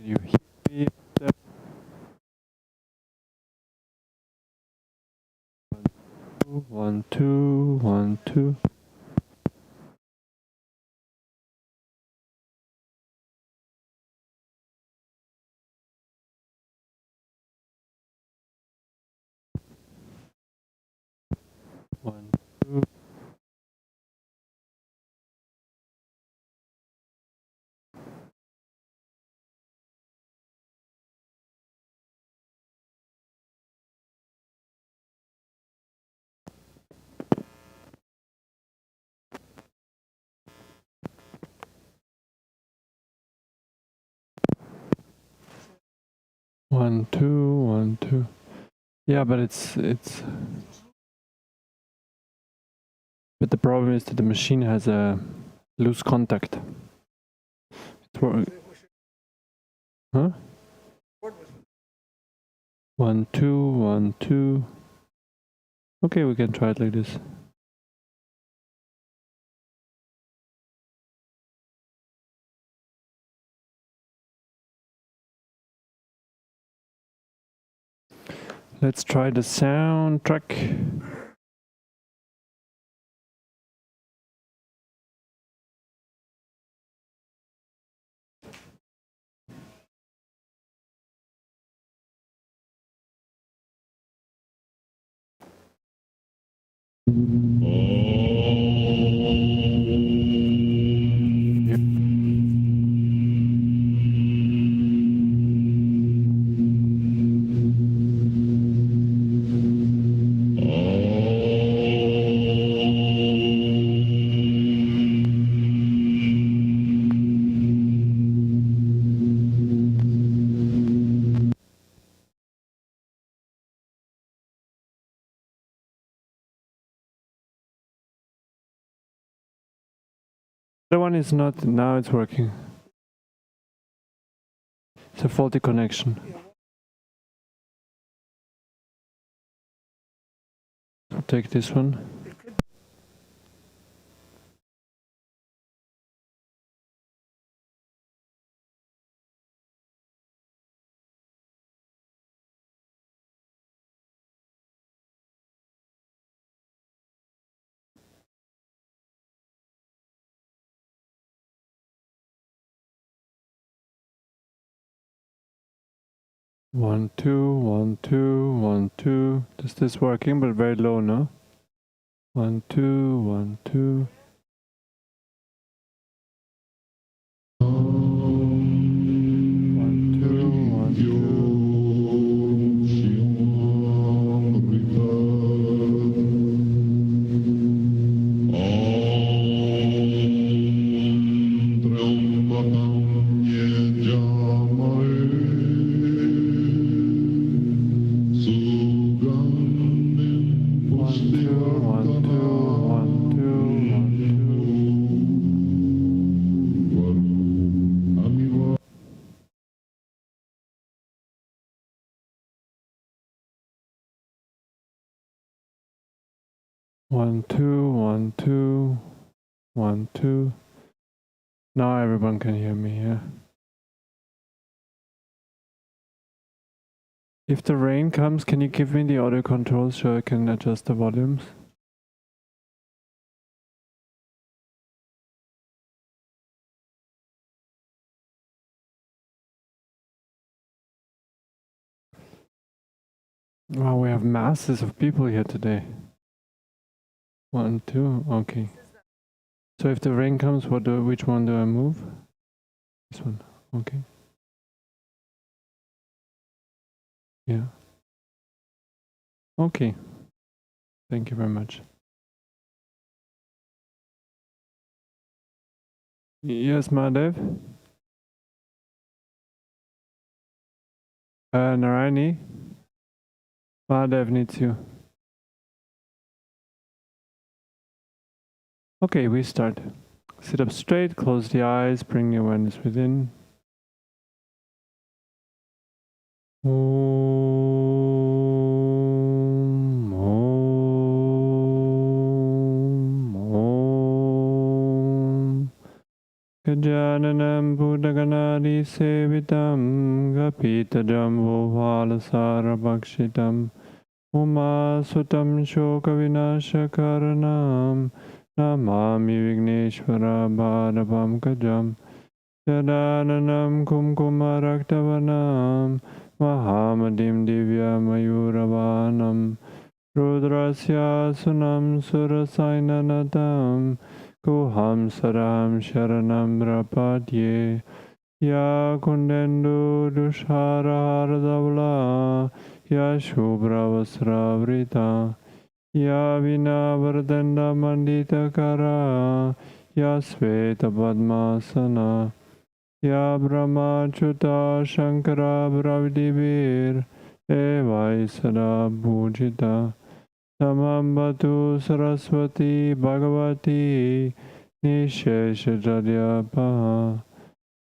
you hear the 1 2 1 2. One, two. One, two, 1 2. Yeah, but it's. But the problem is that the machine has a loose contact. Huh? 1 2 1 2. Okay, we can try it like this. Let's try the soundtrack. The one is not, now it's working. It's a faulty connection. So take this one. One, two, 1 2 1 2. Is this working? But very low, no? 1 2 1 2. One, two, 1 2 1 2. Now everyone can hear me, yeah. If the rain comes, can you give me the audio controls so I can adjust the volumes? Wow, we have masses of people here today. 1 2, okay. So if the rain comes, which one do I move? This one, okay. Yeah. Okay. Thank you very much. Yes, Mahadev? Narayani? Mahadev needs you. Okay, we start. Sit up straight, close the eyes, bring your awareness within. Om, Om, Om. Gajananam Buddhagana Nari Sevitam Gapita Jambu Valasara Bhakshitam Uma Sutam Shoka Vinasha Karanam Namami Vigneshwara Bhadabam Kajam Yadananam Kumkumaraktavanam Mahamadim Divya Mayuravanam Rudrasya Sunam Surasainanatam Kuham Saram Sharanam Rapadye Ya Kundendu Dushara Haradavla Ya Shubra Vasravrita Ya Vina Vardanda Mandita Kara Ya Sveta Padmasana Ya Brahma Chuta Shankara Bravidivir Evai Sada Bhujita Tamambatu Saraswati Bhagavati Nisheshajadyapaha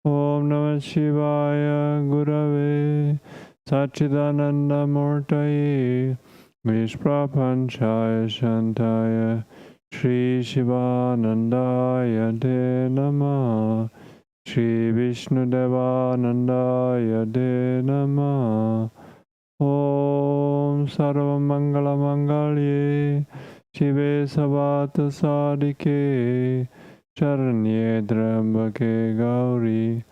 Om Namah Shivaya Gurave Satchidananda Murtaye Vishprapanchaya Shantaya Shri Shivanandaya Te Namah Shri Vishnudevanandaya Te Namah Om Sarva Mangala Mangalye Shive Savata Sadike Charanye Trambake Gauri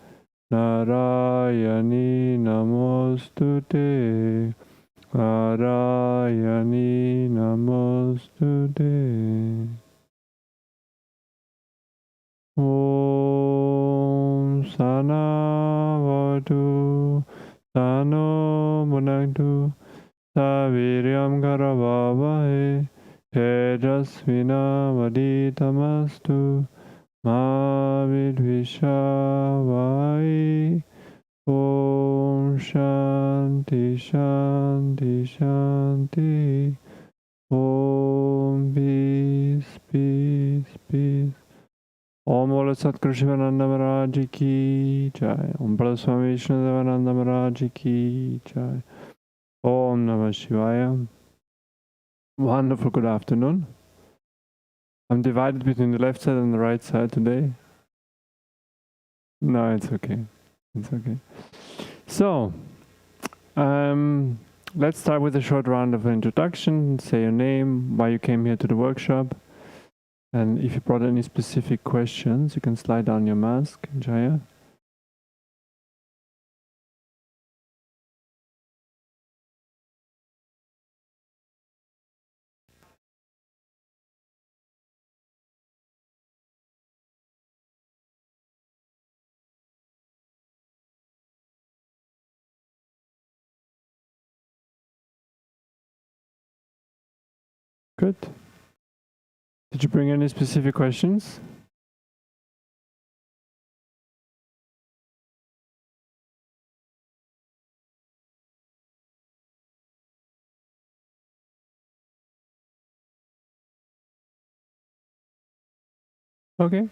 Narayani Namostute Narayani Namostute Om Sana Vatu Sano Munaktu Saviryam Karavavahe Tejasvina Vaditamastu Ma Vidvishavai Om Shanti Shanti Shanti Om Peace Peace Peace Om Bolo Satguru Sivananda Maharaj Ki Jai Om Bolo Swami Vishnudevananda Maharaj Ki Jai Om Namah Shivaya. Wonderful good afternoon. I'm divided between the left side and the right side today. No, it's okay. It's okay. So, let's start with a short round of introduction. Say your name, why you came here to the workshop, and if you brought any specific questions, you can slide down your mask, Jaya. Good. Did you bring any specific questions? Okay.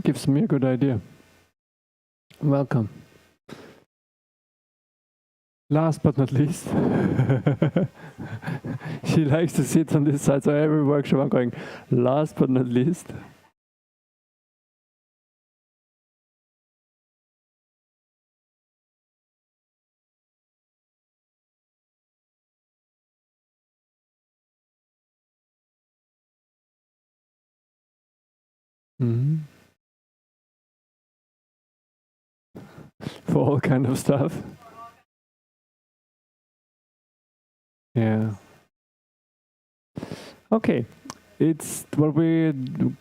Gives me a good idea. Welcome. Last but not least, she likes to sit on this side, so every workshop I'm going, last but not least. Mm-hmm. For all kind of stuff. Yeah. Okay. It's what we're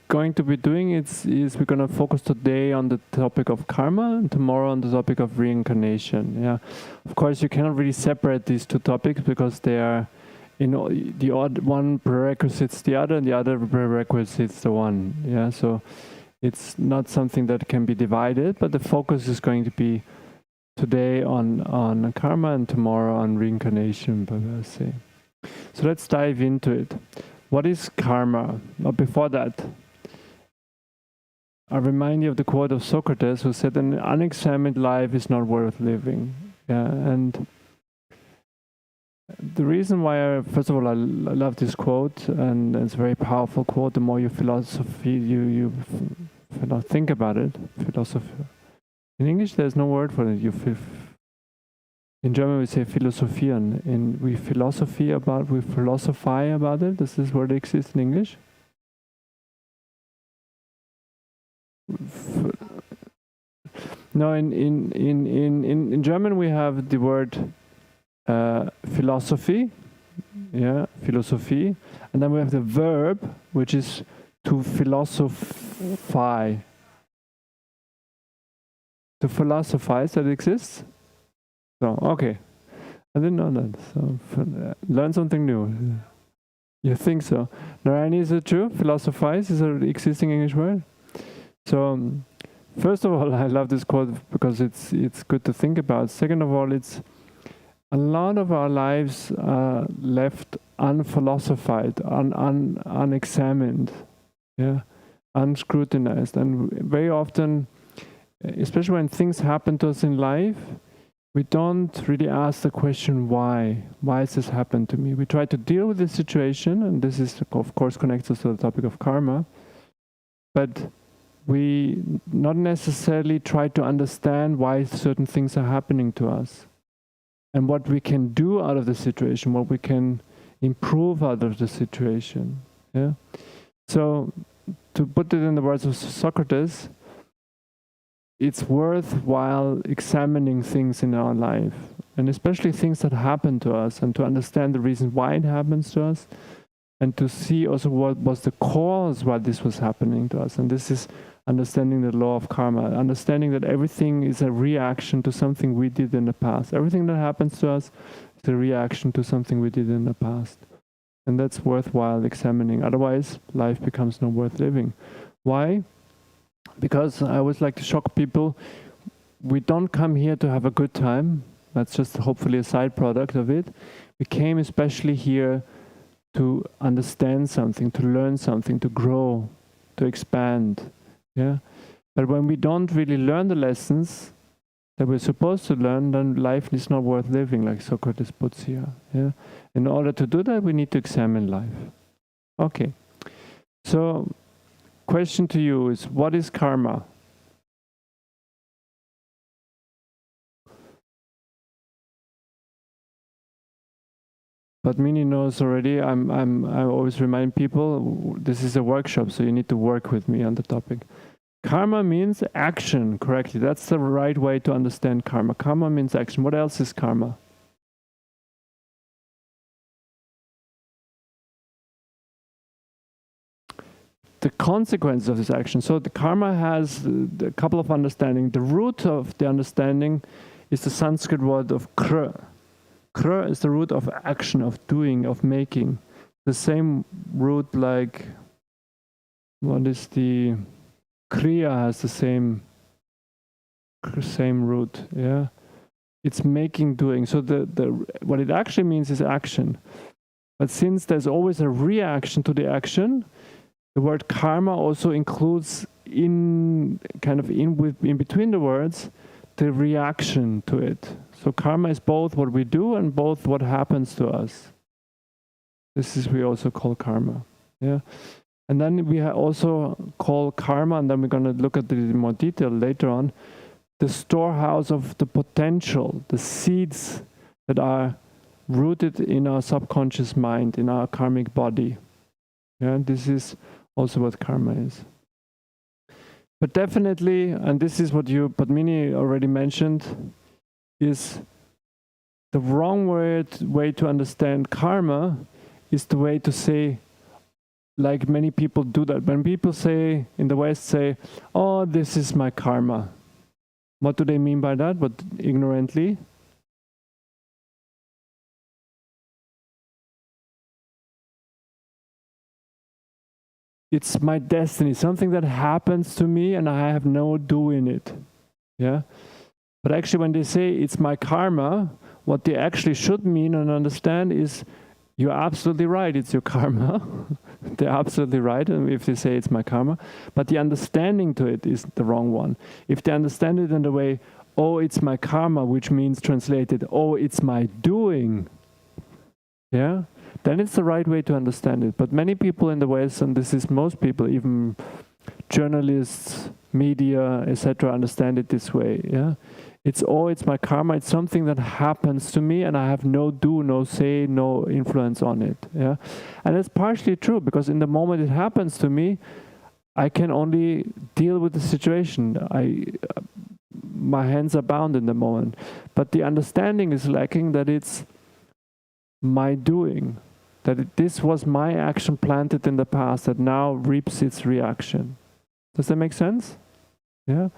going to be doing is we're going to focus today on the topic of karma and tomorrow on the topic of reincarnation. Yeah. Of course, you cannot really separate these two topics because they are, you know, the odd one prerequisites the other and the other prerequisites the one. Yeah. So it's not something that can be divided, but the focus is going to be today on karma and tomorrow on reincarnation, per se. So let's dive into it. What is karma? But before that, I remind you of the quote of Socrates, who said, "An unexamined life is not worth living." Yeah, and the reason why, first of all, I love this quote, and it's a very powerful quote. The more you think about it, In English, there's no word for it. In German, we say philosophieren, and we philosophy about it. Does this word exist in English? No, in German we have the word philosophy, yeah, Philosophie, and then we have the verb, which is to philosophize. To philosophize, that exists? So, okay. I didn't know that. So, learn something new. You think so? Narayani, is it true? Philosophize is an existing English word? So, first of all, I love this quote because it's good to think about. Second of all, it's a lot of our lives are left unphilosophied, unexamined, yeah, unscrutinized, and very often, especially when things happen to us in life, we don't really ask the question why. Why has this happened to me? We try to deal with the situation, and this is, of course, connects us to the topic of karma, but we not necessarily try to understand why certain things are happening to us and what we can do out of the situation, what we can improve out of the situation. Yeah. So, to put it in the words of Socrates, it's worthwhile examining things in our life, and especially things that happen to us, and to understand the reason why it happens to us, and to see also what was the cause why this was happening to us. And this is understanding the law of karma, understanding that everything is a reaction to something we did in the past. Everything that happens to us is a reaction to something we did in the past. And that's worthwhile examining. Otherwise, life becomes not worth living. Why? Because I always like to shock people. We don't come here to have a good time. That's just hopefully a side product of it. We came especially here to understand something, to learn something, to grow, to expand. Yeah, but when we don't really learn the lessons that we're supposed to learn, then life is not worth living, like Socrates puts here. Yeah, in order to do that, we need to examine life. Okay, so question to you is, what is karma? But Mini knows already. I always remind people this is a workshop, so you need to work with me on the topic. Karma means action, correctly. That's the right way to understand karma. Karma means action. What else is karma? The consequence of this action. So the karma has a couple of understanding. The root of the understanding is the Sanskrit word of kr. Kr is the root of action, of doing, of making. The same root like, what is the... Kriya has the same root, yeah. It's making, doing. So what it actually means is action. But since there's always a reaction to the action, the word karma also includes in between the words the reaction to it. So karma is both what we do and both what happens to us. This is we also call karma, yeah. And then we also call karma, and then we're going to look at it in more detail later on, the storehouse of the potential, the seeds that are rooted in our subconscious mind, in our karmic body. Yeah, this is also what karma is. But definitely, and this is what Padmini already mentioned, is the wrong way to understand karma is the way to say, like many people do that. When people say, in the West say, oh, this is my karma. What do they mean by that? But ignorantly? It's my destiny, something that happens to me and I have no do in it. Yeah? But actually when they say it's my karma, what they actually should mean and understand is, you're absolutely right, it's your karma. They're absolutely right if they say it's my karma. But the understanding to it is the wrong one. If they understand it in the way, oh, it's my karma, which means translated, oh, it's my doing, yeah, then it's the right way to understand it. But many people in the West, and this is most people, even journalists, media, etc. understand it this way. Yeah, it's my karma. It's something that happens to me, and I have no do, no say, no influence on it. Yeah, and it's partially true because in the moment it happens to me, I can only deal with the situation. My hands are bound in the moment, but the understanding is lacking that it's my doing, that this was my action planted in the past that now reaps its reaction. Does that make sense? Yeah.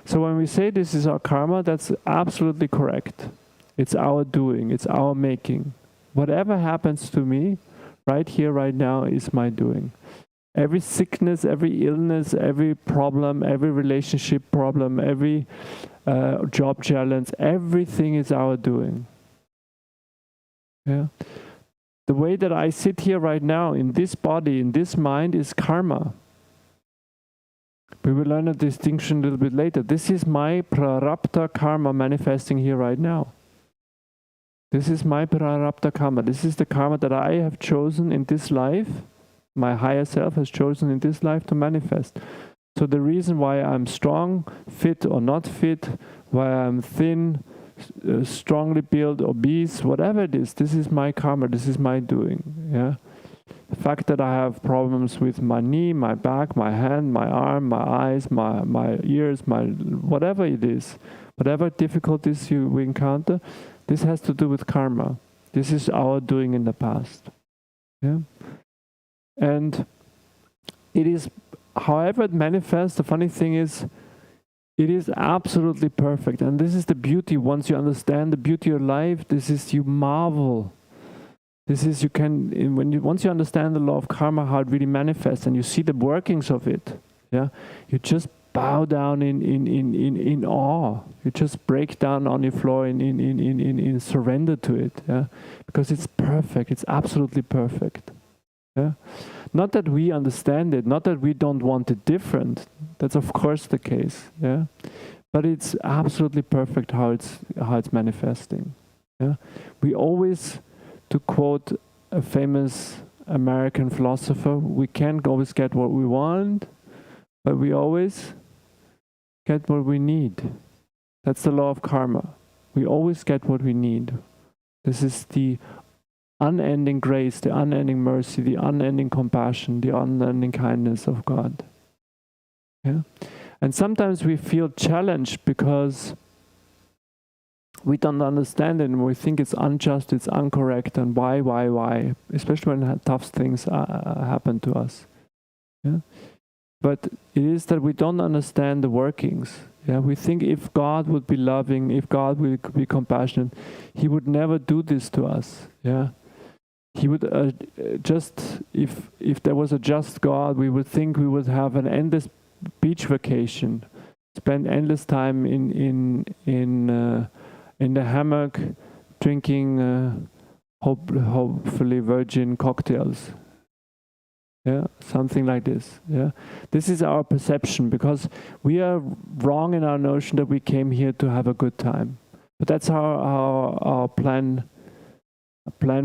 So when we say this is our karma, that's absolutely correct. It's our doing, it's our making. Whatever happens to me right here, right now is my doing. Every sickness, every illness, every problem, every relationship problem, every job challenge, everything is our doing. Yeah. The way that I sit here right now in this body, in this mind, is karma. We will learn a distinction a little bit later. This is my prarabdha karma manifesting here right now. This is my prarabdha karma. This is the karma that I have chosen in this life, my higher self has chosen in this life to manifest. So the reason why I'm strong, fit or not fit, why I'm thin, strongly built, obese, whatever it is, this is my karma, this is my doing. Yeah. The fact that I have problems with my knee, my back, my hand, my arm, my eyes, my ears, my whatever it is, whatever difficulties we encounter, this has to do with karma. This is our doing in the past. Yeah. And it is, however it manifests, the funny thing is, it is absolutely perfect. And this is the beauty. Once you understand the beauty of life, this is, you marvel. This is, you can, once you understand the law of karma, how it really manifests, and you see the workings of it, yeah, you just bow down in awe. You just break down on your floor in surrender to it, yeah, because it's perfect. It's absolutely perfect. Yeah, not that we understand it, not that we don't want it different. That's of course the case. Yeah, but it's absolutely perfect how it's manifesting. Yeah, we always, to quote a famous American philosopher, we can't always get what we want, but we always get what we need. That's the law of karma. We always get what we need. This is the unending grace, the unending mercy, the unending compassion, the unending kindness of God. Yeah? And sometimes we feel challenged because we don't understand it and we think it's unjust, it's incorrect, and why, especially when tough things happen to us. Yeah? But it is that we don't understand the workings. Yeah? We think if God would be loving, if God would be compassionate, He would never do this to us. Yeah? He would just, if there was a just God, we would think we would have an endless beach vacation, spend endless time in the hammock, drinking hopefully virgin cocktails. Yeah, something like this. Yeah, this is our perception because we are wrong in our notion that we came here to have a good time. But that's how our plan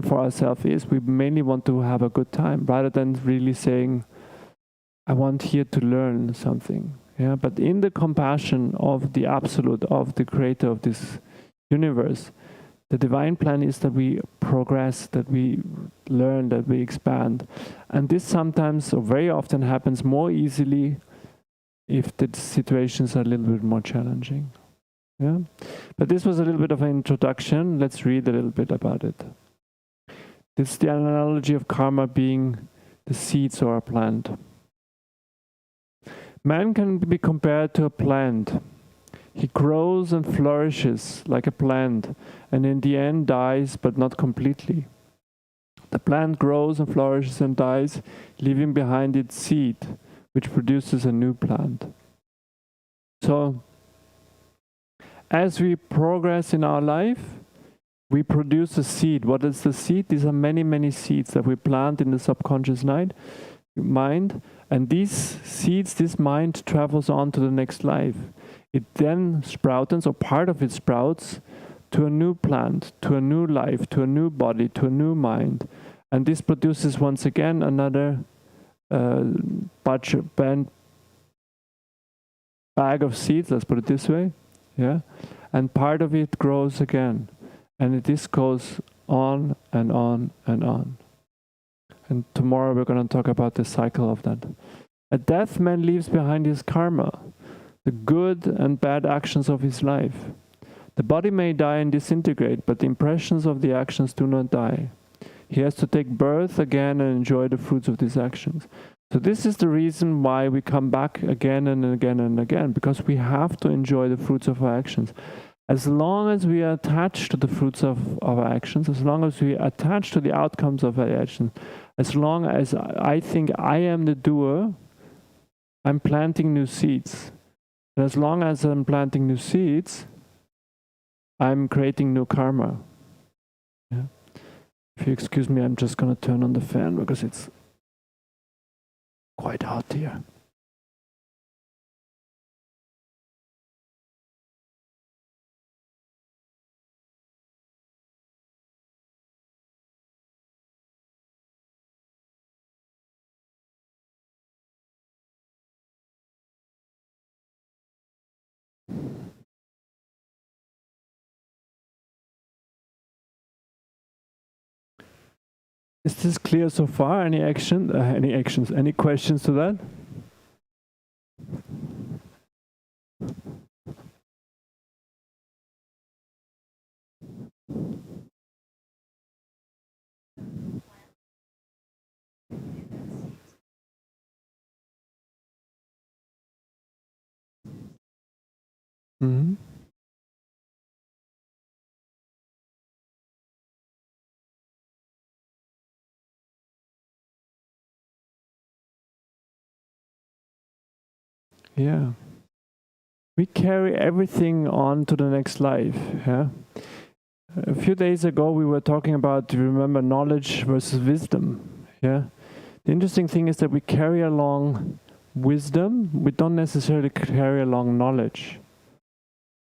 for ourselves is. We mainly want to have a good time rather than really saying, I want here to learn something. Yeah, but in the compassion of the Absolute, of the Creator of this universe, the divine plan is that we progress, that we learn, that we expand. And this sometimes, or very often, happens more easily if the situations are a little bit more challenging. Yeah, but this was a little bit of an introduction. Let's read a little bit about it. This is the analogy of karma being the seeds or a plant. Man can be compared to a plant. He grows and flourishes like a plant, and in the end dies, but not completely. The plant grows and flourishes and dies, leaving behind its seed, which produces a new plant. So, as we progress in our life, we produce a seed. What is the seed? These are many, many seeds that we plant in the subconscious mind. And these seeds, this mind travels on to the next life. It then sprouts, or part of it sprouts, to a new plant, to a new life, to a new body, to a new mind. And this produces once again another bag of seeds, let's put it this way, yeah, and part of it grows again, and this goes on and on and on. And tomorrow we're going to talk about the cycle of that. At death, man leaves behind his karma, the good and bad actions of his life. The body may die and disintegrate, but the impressions of the actions do not die. He has to take birth again and enjoy the fruits of these actions. So this is the reason why we come back again and again and again, because we have to enjoy the fruits of our actions. As long as we are attached to the fruits of our actions, as long as we are attached to the outcomes of our actions, as long as I think I am the doer, I'm planting new seeds. And as long as I'm planting new seeds, I'm creating new karma. Yeah. If you excuse me, I'm just going to turn on the fan because it's quite hot here. Is this clear so far? Any questions to that? Mm-hmm. Yeah. We carry everything on to the next life. Yeah. A few days ago, we were talking about, remember, knowledge versus wisdom. Yeah. The interesting thing is that we carry along wisdom. We don't necessarily carry along knowledge.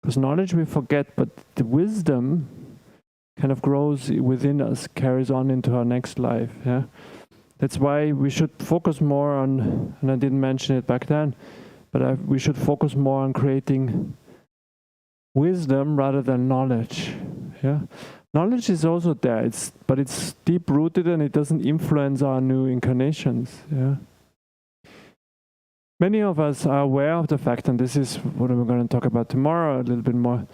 Because knowledge we forget, but the wisdom kind of grows within us, carries on into our next life. Yeah. That's why we should focus more on, and I didn't mention it back then, but we should focus more on creating wisdom rather than knowledge. Yeah, knowledge is also there, but it's deep rooted and it doesn't influence our new incarnations. Yeah, many of us are aware of the fact, and this is what we're going to talk about tomorrow a little bit more,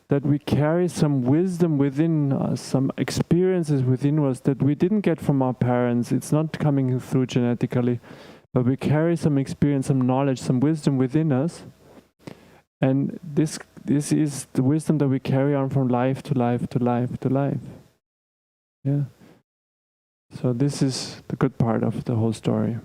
that we carry some wisdom within us, some experiences within us that we didn't get from our parents. It's not coming through genetically. But we carry some experience, some knowledge, some wisdom within us. And this is the wisdom that we carry on from life to life to life to life. Yeah. So this is the good part of the whole story.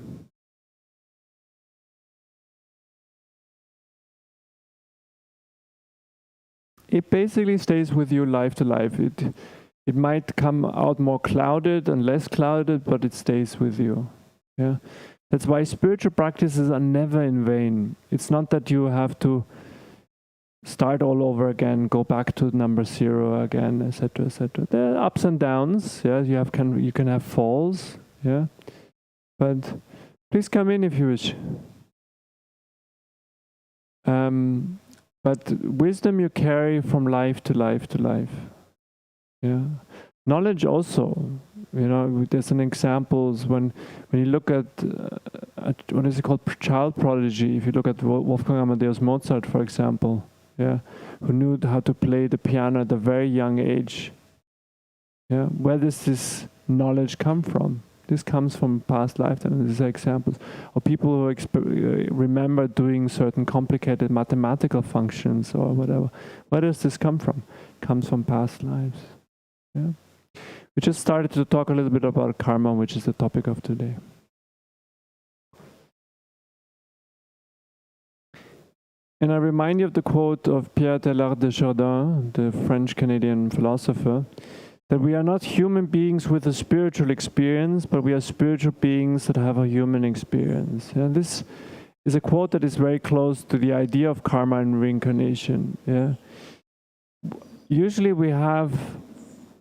It basically stays with you life to life. It might come out more clouded and less clouded, but it stays with you. Yeah. That's why spiritual practices are never in vain. It's not that you have to start all over again, go back to number 0 again, etc., etc. There are ups and downs. Yeah, you can have falls. Yeah, but please come in if you wish. But wisdom you carry from life to life to life. Yeah, knowledge also. You know, there's an examples when you look at what is it called, child prodigy. If you look at Wolfgang Amadeus Mozart, for example, yeah, who knew how to play the piano at a very young age. Yeah, where does this knowledge come from? This comes from past lifetimes. These are examples. Or people who remember doing certain complicated mathematical functions or whatever. Where does this come from? It comes from past lives. Yeah. We just started to talk a little bit about karma, which is the topic of today. And I remind you of the quote of Pierre Teilhard de Chardin, the French-Canadian philosopher, that we are not human beings with a spiritual experience, but we are spiritual beings that have a human experience. And this is a quote that is very close to the idea of karma and reincarnation. Yeah. Usually we have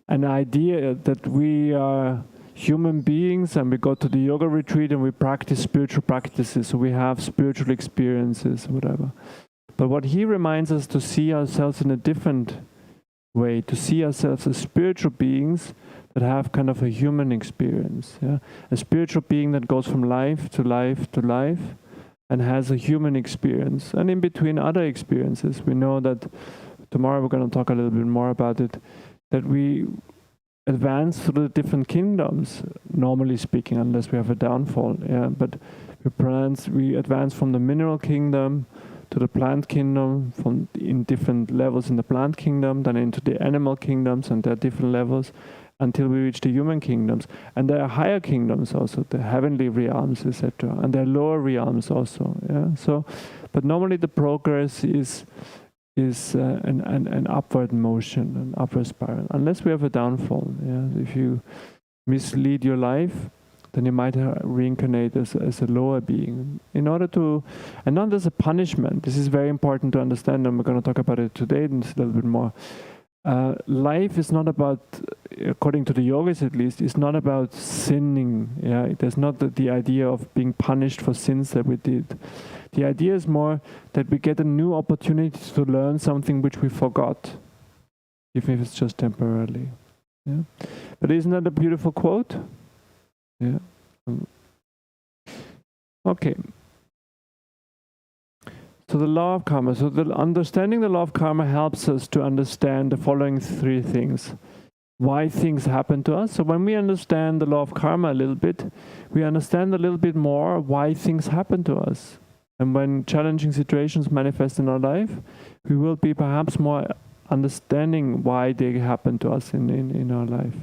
an idea that we are human beings and we go to the yoga retreat and we practice spiritual practices, so we have spiritual experiences, whatever. But what he reminds us to see ourselves in a different way, to see ourselves as spiritual beings that have kind of a human experience. Yeah? A spiritual being that goes from life to life to life and has a human experience. And in between other experiences, we know that tomorrow we're going to talk a little bit more about it, that we advance through the different kingdoms, normally speaking, unless we have a downfall. Yeah? But we advance from the mineral kingdom to the plant kingdom, from in different levels in the plant kingdom, then into the animal kingdoms, and there are different levels until we reach the human kingdoms. And there are higher kingdoms also, the heavenly realms, etc. And there are lower realms also. Yeah. So, but normally the progress is an upward motion, an upward spiral, unless we have a downfall. Yeah. If you mislead your life, then you might reincarnate as a lower being in order to, and not as a punishment. This is very important to understand, and we're going to talk about it today and a little bit more. Life is not about, according to the yogis at least, is not about sinning. Yeah, there's not the idea of being punished for sins that we did. The idea is more that we get a new opportunity to learn something which we forgot, even if it's just temporarily. Yeah, but isn't that a beautiful quote? Yeah. Okay. So the law of karma. So understanding the law of karma helps us to understand the following three things. Why things happen to us. So when we understand the law of karma a little bit, we understand a little bit more why things happen to us. And when challenging situations manifest in our life, we will be perhaps more understanding why they happen to us in our life.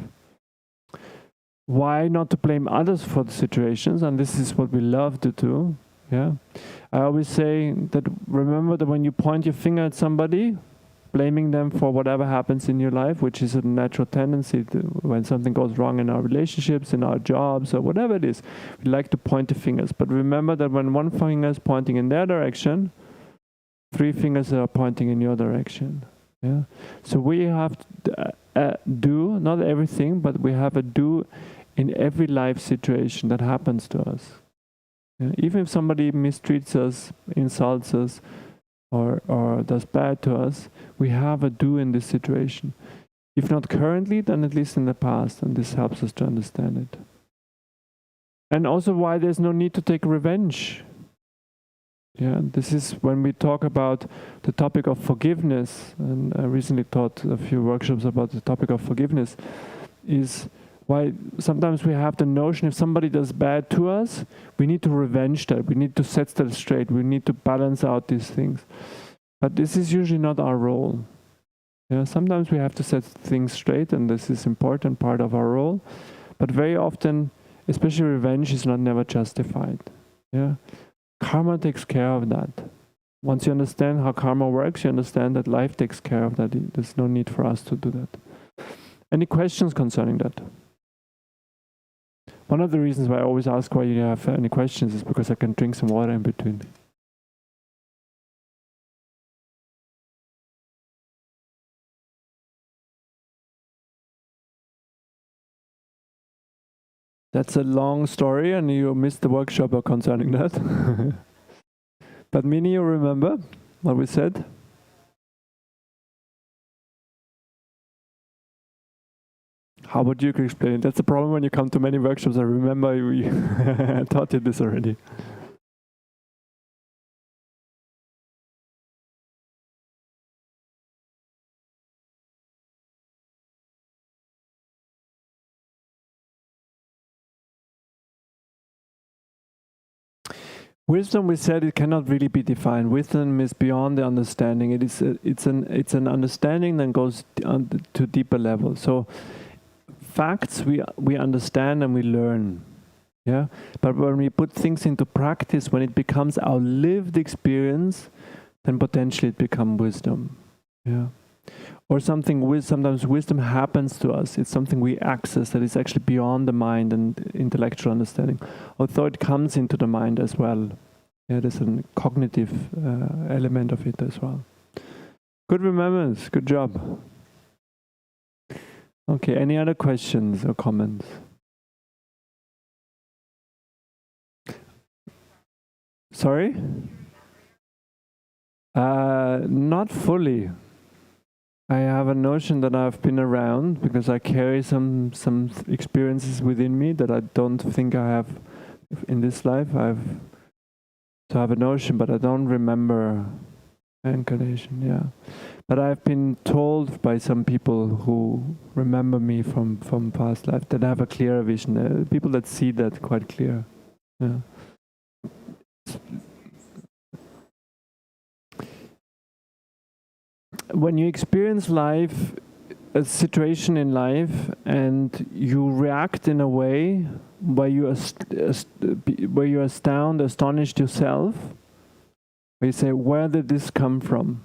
Why not to blame others for the situations? And this is what we love to do. Yeah, I always say that remember that when you point your finger at somebody, blaming them for whatever happens in your life, which is a natural tendency when something goes wrong in our relationships, in our jobs, or whatever it is, we like to point the fingers. But remember that when one finger is pointing in their direction, three fingers are pointing in your direction. Yeah, so we have to do, not everything, but we have a do in every life situation that happens to us. Yeah, even if somebody mistreats us, insults us, or does bad to us, we have a do in this situation. If not currently, then at least in the past, and this helps us to understand it. And also why there's no need to take revenge. Yeah, this is when we talk about the topic of forgiveness, and I recently taught a few workshops about the topic of forgiveness, is why sometimes we have the notion if somebody does bad to us, we need to revenge that, we need to set that straight, we need to balance out these things. But this is usually not our role. Yeah, sometimes we have to set things straight, and this is important part of our role. But very often, especially revenge is not never justified. Yeah, karma takes care of that. Once you understand how karma works, you understand that life takes care of that. There's no need for us to do that. Any questions concerning that? One of the reasons why I always ask why you have any questions is because I can drink some water in between. That's a long story and you missed the workshop concerning that. But Minnie, you remember what we said? How would you explain it? That's the problem when you come to many workshops. I remember we taught you this already. Wisdom, we said, it cannot really be defined. Wisdom is beyond the understanding. It's an understanding that goes to deeper levels. So facts we understand and we learn. Yeah, but when we put things into practice, when it becomes our lived experience, then potentially it becomes wisdom. Yeah, or sometimes wisdom happens to us. It's something we access that is actually beyond the mind and intellectual understanding, although it comes into the mind as well. Yeah, there's a cognitive element of it as well. Good remembrance. Good job. Okay, any other questions or comments? Sorry? Not fully. I have a notion that I've been around because I carry some experiences within me that I don't think I have in this life. I have a notion, but I don't remember reincarnation. Yeah, but I've been told by some people who remember me from past life that I have a clearer vision. People that see that quite clear. Yeah. When you experience life, a situation in life, and you react in a way where you astonished yourself, where you say, where did this come from?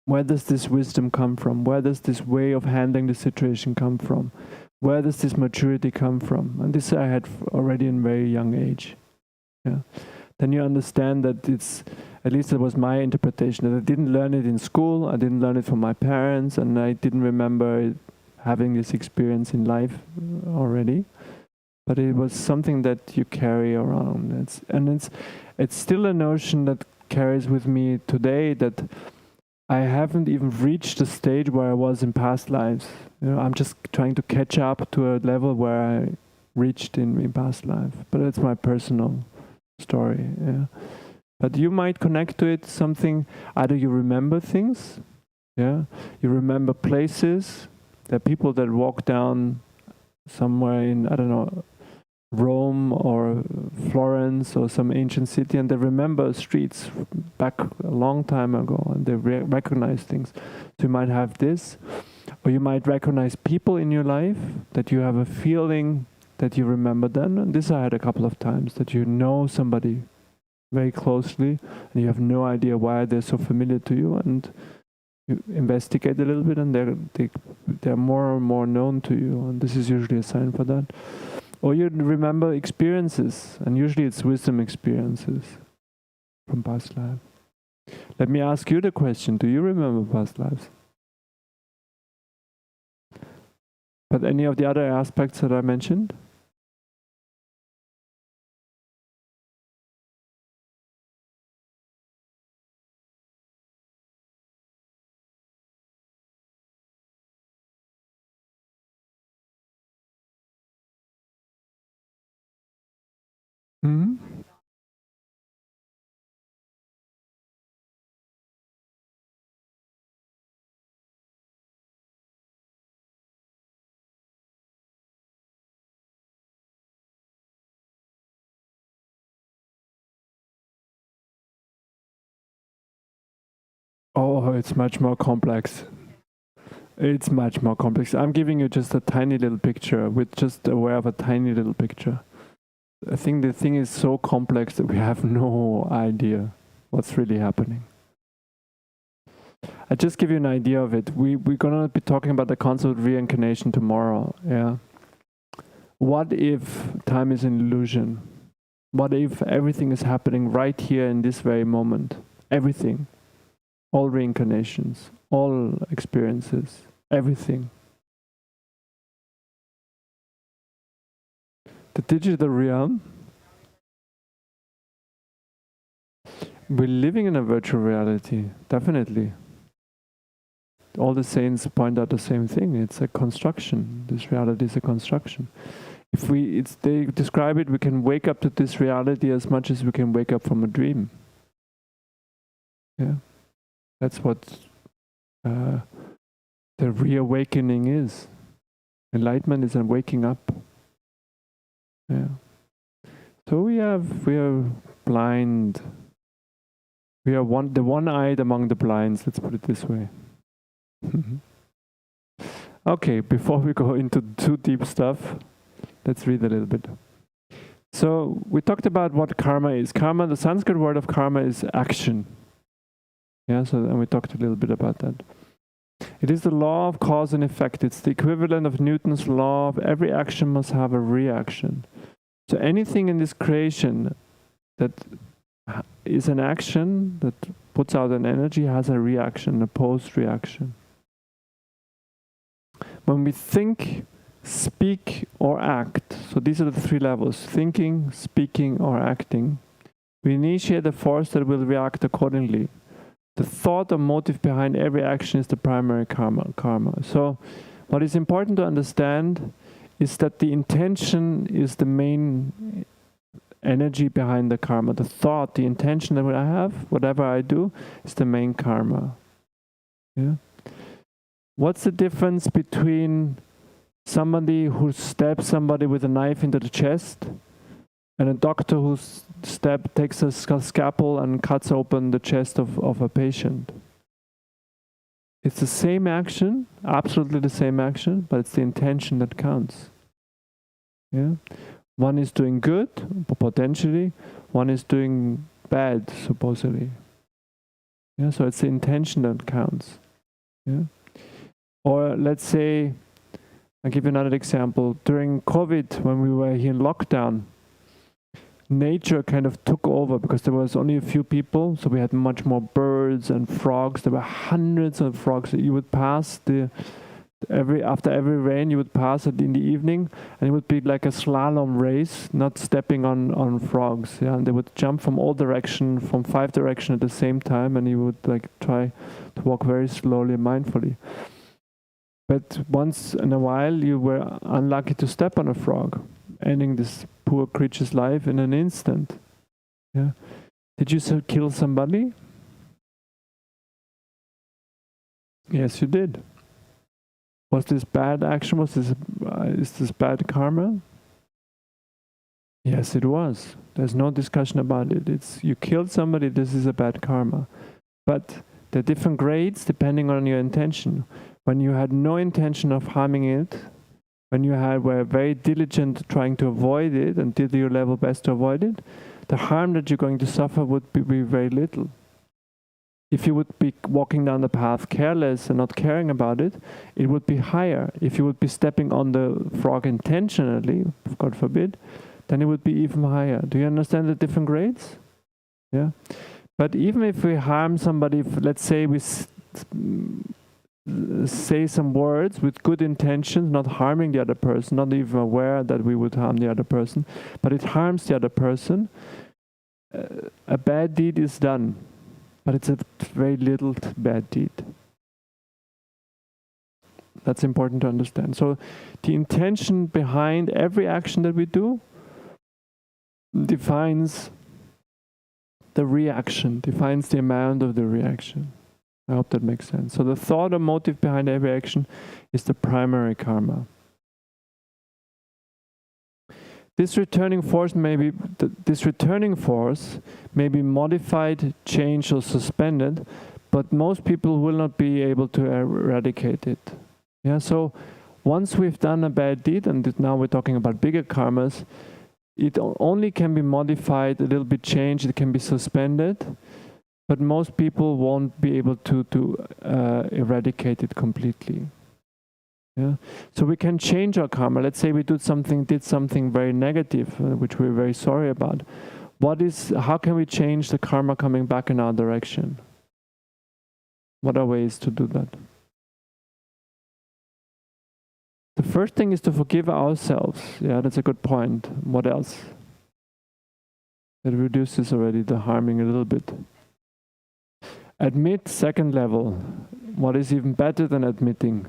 Where does this wisdom come from? Where does this way of handling the situation come from? Where does this maturity come from? And this I had already in a very young age. Yeah. Then you understand that it's, at least it was my interpretation, that I didn't learn it in school, I didn't learn it from my parents, and I didn't remember having this experience in life already. But it was something that you carry around. It's still a notion that carries with me today, that I haven't even reached the stage where I was in past lives. You know, I'm just trying to catch up to a level where I reached in past life. But it's my personal story. Yeah. But you might connect to it something, either you remember things, yeah, you remember places. There are people that walk down somewhere in, I don't know, Rome or Florence or some ancient city, and they remember streets back a long time ago, and they recognize things. So you might have this, or you might recognize people in your life that you have a feeling that you remember them. And this I had a couple of times, that you know somebody very closely and you have no idea why they're so familiar to you, and you investigate a little bit, and they're more and more known to you, and this is usually a sign for that. Or you remember experiences, and usually it's wisdom experiences from past life. Let me ask you the question, do you remember past lives? But any of the other aspects that I mentioned? Mm-hmm. Oh, it's much more complex. It's much more complex. I'm giving you just a tiny little picture, with just aware of a tiny little picture. I think the thing is so complex that we have no idea what's really happening. I just give you an idea of it. We're gonna be talking about the concept of reincarnation tomorrow. Yeah. What if time is an illusion? What if everything is happening right here in this very moment? Everything. All reincarnations, all experiences, everything. The digital realm, we're living in a virtual reality, definitely. All the saints point out the same thing. It's a construction. This reality is a construction. They describe it, we can wake up to this reality as much as we can wake up from a dream. Yeah. That's what the reawakening is. Enlightenment is a waking up. Yeah. So we are blind. We are the one-eyed among the blinds. Let's put it this way. Okay. Before we go into too deep stuff, let's read a little bit. So we talked about what karma is. Karma, the Sanskrit word of karma is action. Yeah, and we talked a little bit about that. It is the law of cause and effect. It's the equivalent of Newton's law of every action must have a reaction. So anything in this creation that is an action, that puts out an energy, has a reaction, a post-reaction. When we think, speak, or act, so these are the three levels: thinking, speaking, or acting, we initiate a force that will react accordingly. The thought or motive behind every action is the primary karma. So what is important to understand is that the intention is the main energy behind the karma. The thought, the intention that I have, whatever I do, is the main karma. Yeah. What's the difference between somebody who stabs somebody with a knife into the chest and a doctor who takes a scalpel and cuts open the chest of a patient? It's the same action, absolutely the same action, but it's the intention that counts. Yeah? One is doing good, potentially. One is doing bad, supposedly. Yeah? So it's the intention that counts. Yeah? Or let's say, I'll give you another example. During COVID, when we were here in lockdown, nature kind of took over because there was only a few people, so we had much more birds and frogs. There were hundreds of frogs. You would pass after every rain, you would pass it in the evening, and it would be like a slalom race, not stepping on frogs. Yeah, and they would jump from all directions, from 5 directions at the same time, and you would like try to walk very slowly and mindfully. But once in a while, you were unlucky to step on a frog, ending this poor creature's life in an instant. Yeah. Did you kill somebody? Yes, you did. Was this bad action? Is this bad karma? Yes, it was. There's no discussion about it. You killed somebody, this is a bad karma. But there are different grades depending on your intention. When you had no intention of harming it, when you were very diligent trying to avoid it and did your level best to avoid it, the harm that you're going to suffer would be very little. If you would be walking down the path careless and not caring about it, it would be higher. If you would be stepping on the frog intentionally, God forbid, then it would be even higher. Do you understand the different grades? Yeah. But even if we harm somebody, let's say we say some words with good intentions, not harming the other person, not even aware that we would harm the other person, but it harms the other person, a bad deed is done, but it's a very little bad deed. That's important to understand. So the intention behind every action that we do defines the reaction, defines the amount of the reaction. I hope that makes sense. So the thought or motive behind every action is the primary karma. This returning force may be modified, changed, or suspended, but most people will not be able to eradicate it. Yeah. So once we've done a bad deed, and now we're talking about bigger karmas, it only can be modified, a little bit changed. It can be suspended. But most people won't be able to eradicate it completely. Yeah. So we can change our karma. Let's say we did something very negative, which we're very sorry about. How can we change the karma coming back in our direction? What are ways to do that? The first thing is to forgive ourselves. Yeah, that's a good point. What else? That reduces already the harming a little bit. Admit, second level. What is even better than admitting?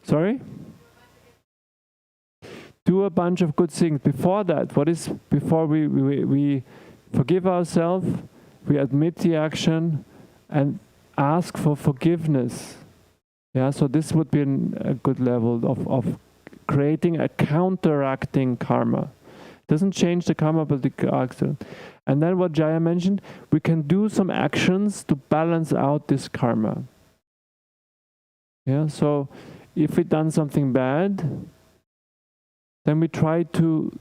Sorry? Do a bunch of good things. Before that, before we forgive ourselves, we admit the action and ask for forgiveness. Yeah, so this would be a good level of creating a counteracting karma. Doesn't change the karma, but the character. And then what Jaya mentioned, we can do some actions to balance out this karma. Yeah, so if we've done something bad, then we try to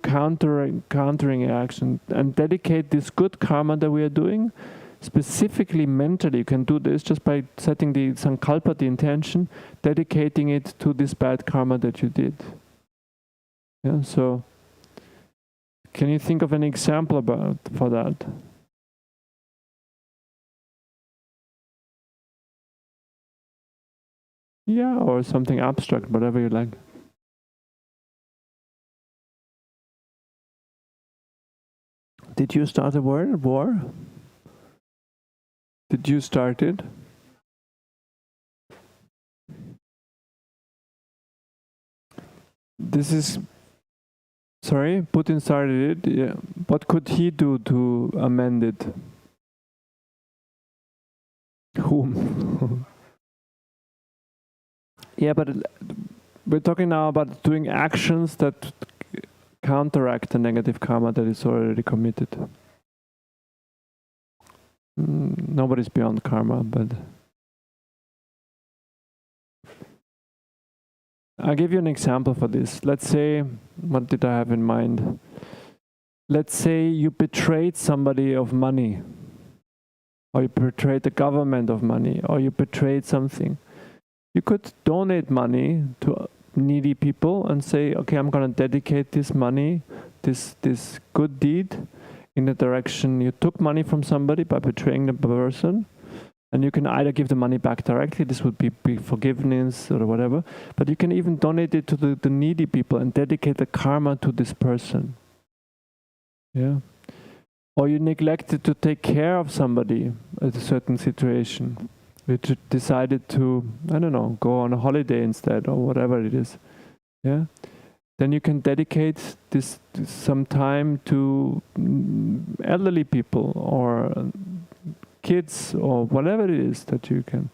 countering action and dedicate this good karma that we are doing, specifically mentally. You can do this just by setting the sankalpa, the intention, dedicating it to this bad karma that you did. Yeah, so can you think of an example for that? Yeah, or something abstract, whatever you like. Did you start a war? Did you start it? This is... Sorry, Putin started it. Yeah. What could he do to amend it? Whom? Yeah, but we're talking now about doing actions that counteract the negative karma that is already committed. Nobody's beyond karma, but I'll give you an example for this. Let's say, what did I have in mind? Let's say you betrayed somebody of money, or you betrayed the government of money, or you betrayed something. You could donate money to needy people and say, okay, I'm going to dedicate this money, this good deed, in the direction you took money from somebody by betraying the person. And you can either give the money back directly, this would be forgiveness or whatever, but you can even donate it to the needy people and dedicate the karma to this person. Yeah. Or you neglected to take care of somebody at a certain situation. You decided to, I don't know, go on a holiday instead or whatever it is. Yeah. Then you can dedicate this some time to elderly people or kids or whatever it is that you can.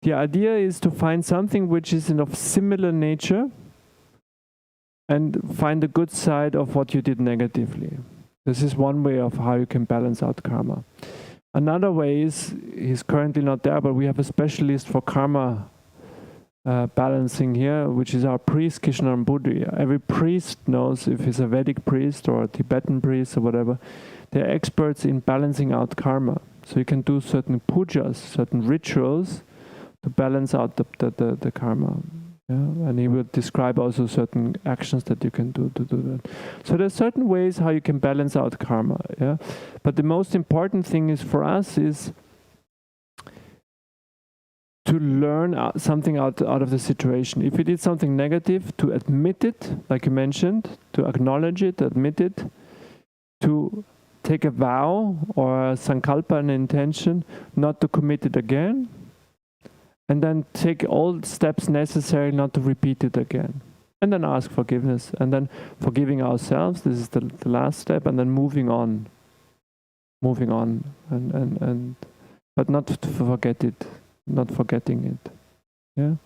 The idea is to find something which is of similar nature and find the good side of what you did negatively. This is one way of how you can balance out karma. Another way is, he's currently not there, but we have a specialist for karma balancing here, which is our priest, Kishanan Budri. Every priest knows, if he's a Vedic priest or a Tibetan priest or whatever, they're experts in balancing out karma. So you can do certain pujas, certain rituals to balance out the karma. Yeah? And he will describe also certain actions that you can do to do that. So there's certain ways how you can balance out karma. Yeah? But the most important thing is for us is to learn something out of the situation. If you did something negative, to admit it, like you mentioned, to acknowledge it, admit it, to take a vow or a sankalpa, an intention, not to commit it again, and then take all steps necessary not to repeat it again. And then ask forgiveness, and then forgiving ourselves, this is the last step, and then moving on, and but not to forget it, not forgetting it. Yeah,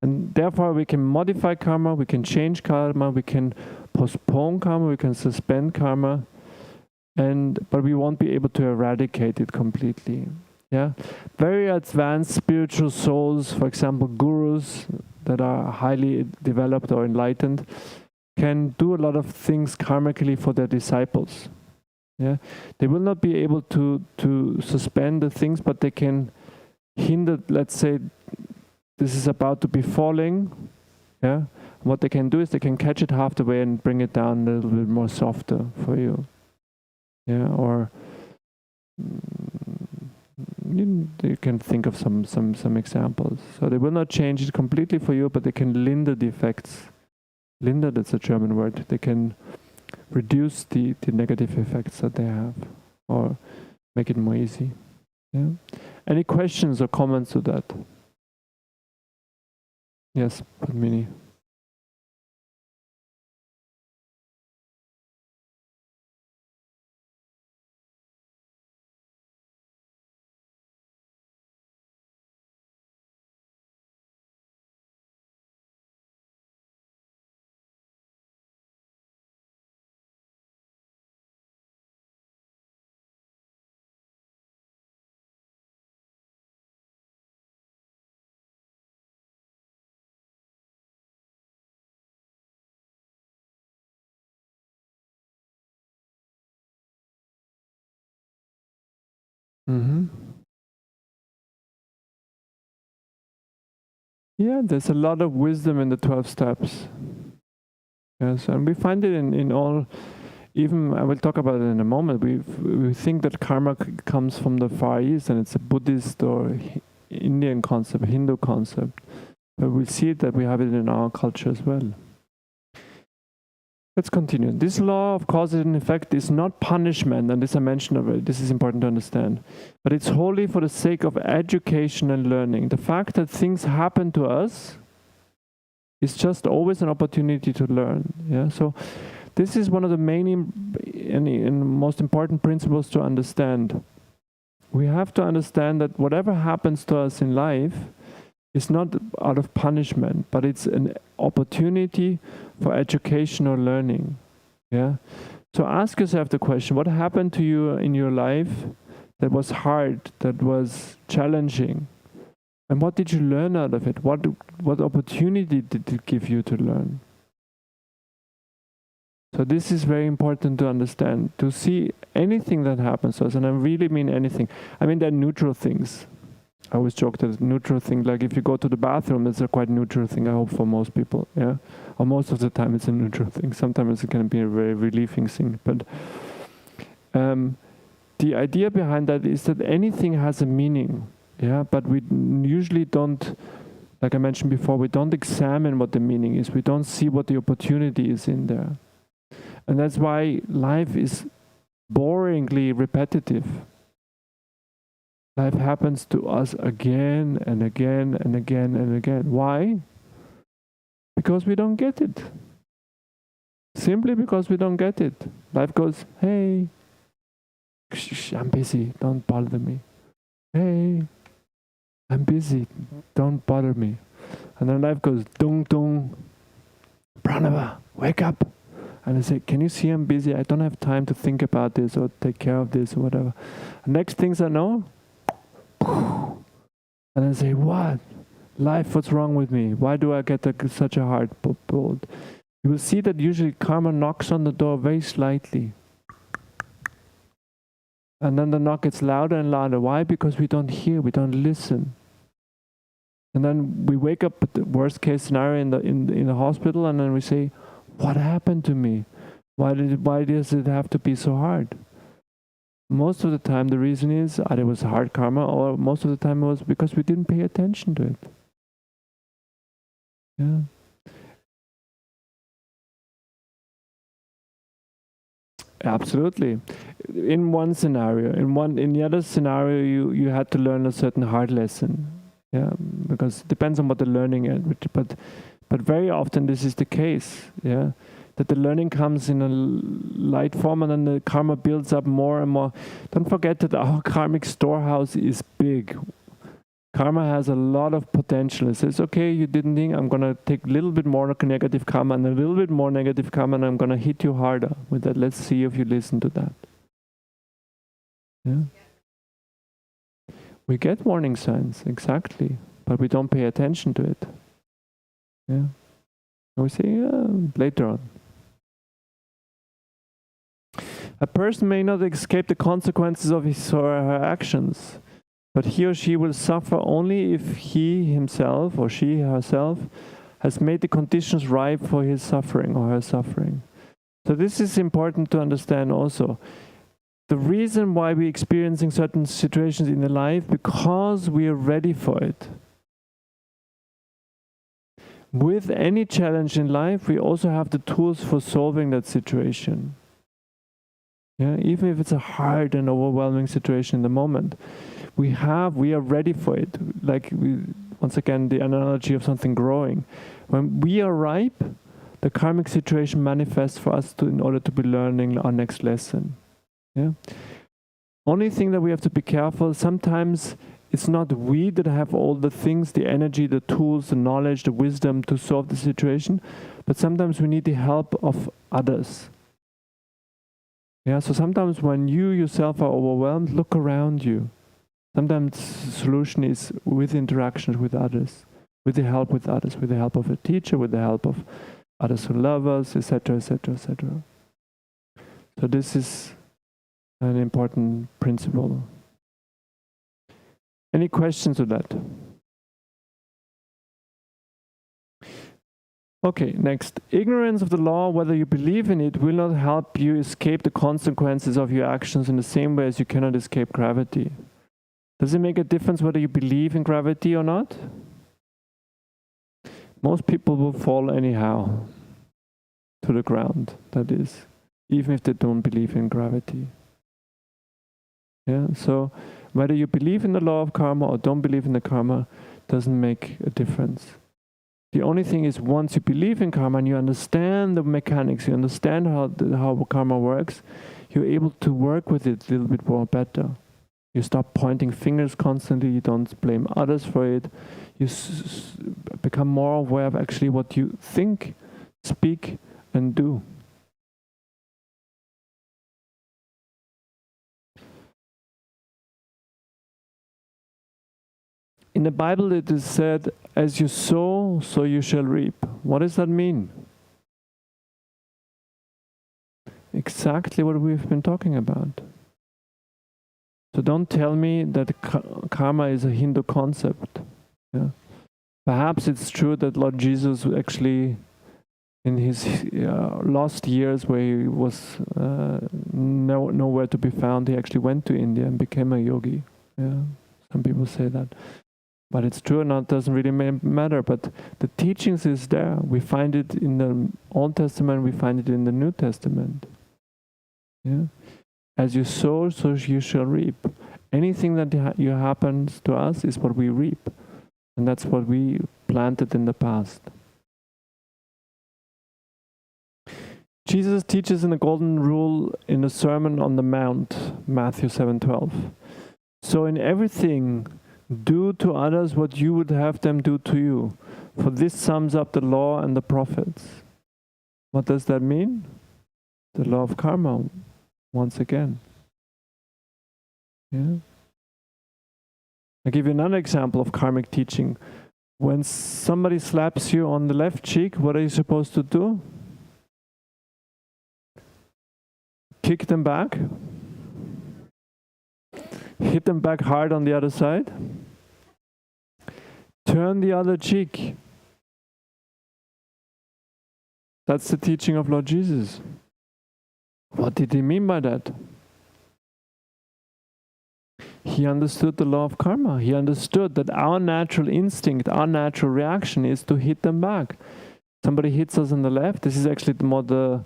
and therefore we can modify karma, we can change karma, we can postpone karma, we can suspend karma, but we won't be able to eradicate it completely. Yeah, very advanced spiritual souls, for example, gurus that are highly developed or enlightened, can do a lot of things karmically for their disciples. Yeah, they will not be able to suspend the things, but they can hinder. Let's say this is about to be falling. Yeah, what they can do is they can catch it half the way and bring it down a little bit more softer for you. Yeah, or you can think of some examples. So they will not change it completely for you, but they can linder the effects. Linder, that's a German word. They can reduce the negative effects that they have, or make it more easy. Yeah. Any questions or comments to that? Yes, Padmini. Mm-hmm. Yeah, there's a lot of wisdom in the 12 steps. Yes, and we find it in all, even, I will talk about it in a moment, we think that karma comes from the Far East and it's a Buddhist or Indian concept, Hindu concept. But we see that we have it in our culture as well. Let's continue. This law of cause and effect is not punishment, and this I mentioned already. This is important to understand. But it's wholly for the sake of education and learning. The fact that things happen to us is just always an opportunity to learn. Yeah. So this is one of the main and most important principles to understand. We have to understand that whatever happens to us in life is not out of punishment, but it's an opportunity for education or learning. Yeah. So ask yourself the question: what happened to you in your life that was hard, that was challenging, and what did you learn out of it? What opportunity did it give you to learn? So this is very important to understand, to see anything that happens to us, and I really mean anything. I mean, there are neutral things. I always joke that neutral thing, like if you go to the bathroom, it's a quite neutral thing, I hope, for most people, yeah? Or most of the time it's a neutral thing. Sometimes it can be a very relieving thing. But the idea behind that is that anything has a meaning, yeah? But we usually don't, like I mentioned before, we don't examine what the meaning is. We don't see what the opportunity is in there. And that's why life is boringly repetitive. Life happens to us again and again and again and again. Why? Because we don't get it. Simply because we don't get it. Life goes, hey, I'm busy, don't bother me. Hey, I'm busy, don't bother me. And then life goes, dung dung, Pranava, wake up. And I say, can you see I'm busy? I don't have time to think about this or take care of this or whatever. And next things I know, and I say, what? Life, what's wrong with me? Why do I get such a hard bolt? You will see that usually karma knocks on the door very slightly. And then the knock gets louder and louder. Why? Because we don't hear, we don't listen. And then we wake up at the worst case scenario in the hospital, and then we say, what happened to me? Why does it have to be so hard? Most of the time the reason is either it was hard karma, or most of the time it was because we didn't pay attention to it. Yeah. Absolutely. In one scenario, in the other scenario, you had to learn a certain hard lesson. Yeah, because it depends on what the learning is. But very often this is the case. Yeah, that the learning comes in a light form, and then the karma builds up more and more. Don't forget that our karmic storehouse is big. Karma has a lot of potential. It says, okay, you didn't think, I'm going to take a little bit more negative karma and a little bit more negative karma, and I'm going to hit you harder with that. Let's see if you listen to that. Yeah. We get warning signs, exactly, but we don't pay attention to it. Yeah. We say, yeah, later on. A person may not escape the consequences of his or her actions, but he or she will suffer only if he himself or she herself has made the conditions ripe for his suffering or her suffering. So this is important to understand also. The reason why we're experiencing certain situations in the life, because we are ready for it. With any challenge in life, we also have the tools for solving that situation. Yeah, even if it's a hard and overwhelming situation in the moment, we are ready for it. Like once again, the analogy of something growing. When we are ripe, the karmic situation manifests for us in order to be learning our next lesson. Yeah. Only thing that we have to be careful, sometimes it's not we that have all the things, the energy, the tools, the knowledge, the wisdom to solve the situation, but sometimes we need the help of others. Yeah, so sometimes when you yourself are overwhelmed, look around you. Sometimes the solution is with interactions with others, with the help with others, with the help of a teacher, with the help of others who love us, etc., etc., etc. So this is an important principle. Any questions on that? Okay, next. Ignorance of the law, whether you believe in it, will not help you escape the consequences of your actions in the same way as you cannot escape gravity. Does it make a difference whether you believe in gravity or not? Most people will fall anyhow. to the ground, that is, even if they don't believe in gravity. Yeah, so whether you believe in the law of karma or don't believe in the karma doesn't make a difference. The only thing is, once you believe in karma and you understand the mechanics, you understand how karma works, you're able to work with it a little bit more better. You stop pointing fingers constantly, you don't blame others for it. You become more aware of actually what you think, speak, and do. In the Bible it is said, as you sow, so you shall reap. What does that mean? Exactly what we've been talking about. So don't tell me that karma is a Hindu concept. Yeah. Perhaps it's true that Lord Jesus actually, in his last years where he was nowhere to be found, he actually went to India and became a yogi. Yeah. Some people say that. But it's true or not doesn't really matter. But the teachings is there. We find it in the Old Testament, we find it in the New Testament. Yeah. As you sow, so you shall reap. Anything that happens to us is what we reap. And that's what we planted in the past. Jesus teaches in the Golden Rule in the Sermon on the Mount, Matthew 7:12. So in everything, do to others what you would have them do to you, for this sums up the law and the prophets. What does that mean? The law of karma, once again. Yeah. I'll give you another example of karmic teaching. When somebody slaps you on the left cheek, what are you supposed to do? Kick them back? Hit them back hard on the other side? Turn the other cheek. That's the teaching of Lord Jesus. What did he mean by that? He understood the law of karma. He understood that our natural instinct, our natural reaction is to hit them back. Somebody hits us on the left. This is actually the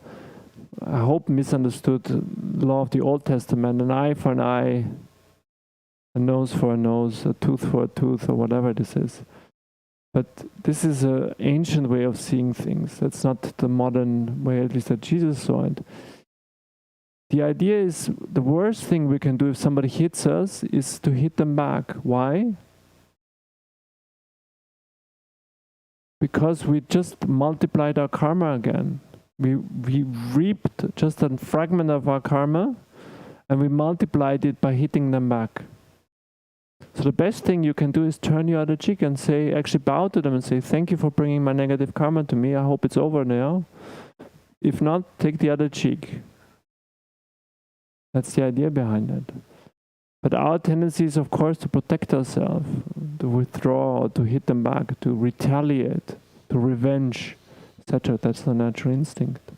I hope, misunderstood law of the Old Testament. An eye for an eye, a nose for a nose, a tooth for a tooth, or whatever this is. But this is an ancient way of seeing things. That's not the modern way, at least that Jesus saw it. The idea is the worst thing we can do if somebody hits us is to hit them back. Why? Because we just multiplied our karma again. We reaped just a fragment of our karma and we multiplied it by hitting them back. So the best thing you can do is turn your other cheek and say, actually bow to them and say, thank you for bringing my negative karma to me. I hope it's over now. If not, take the other cheek. That's the idea behind it. But our tendency is, of course, to protect ourselves, to withdraw, or to hit them back, to retaliate, to revenge, etc. That's the natural instinct.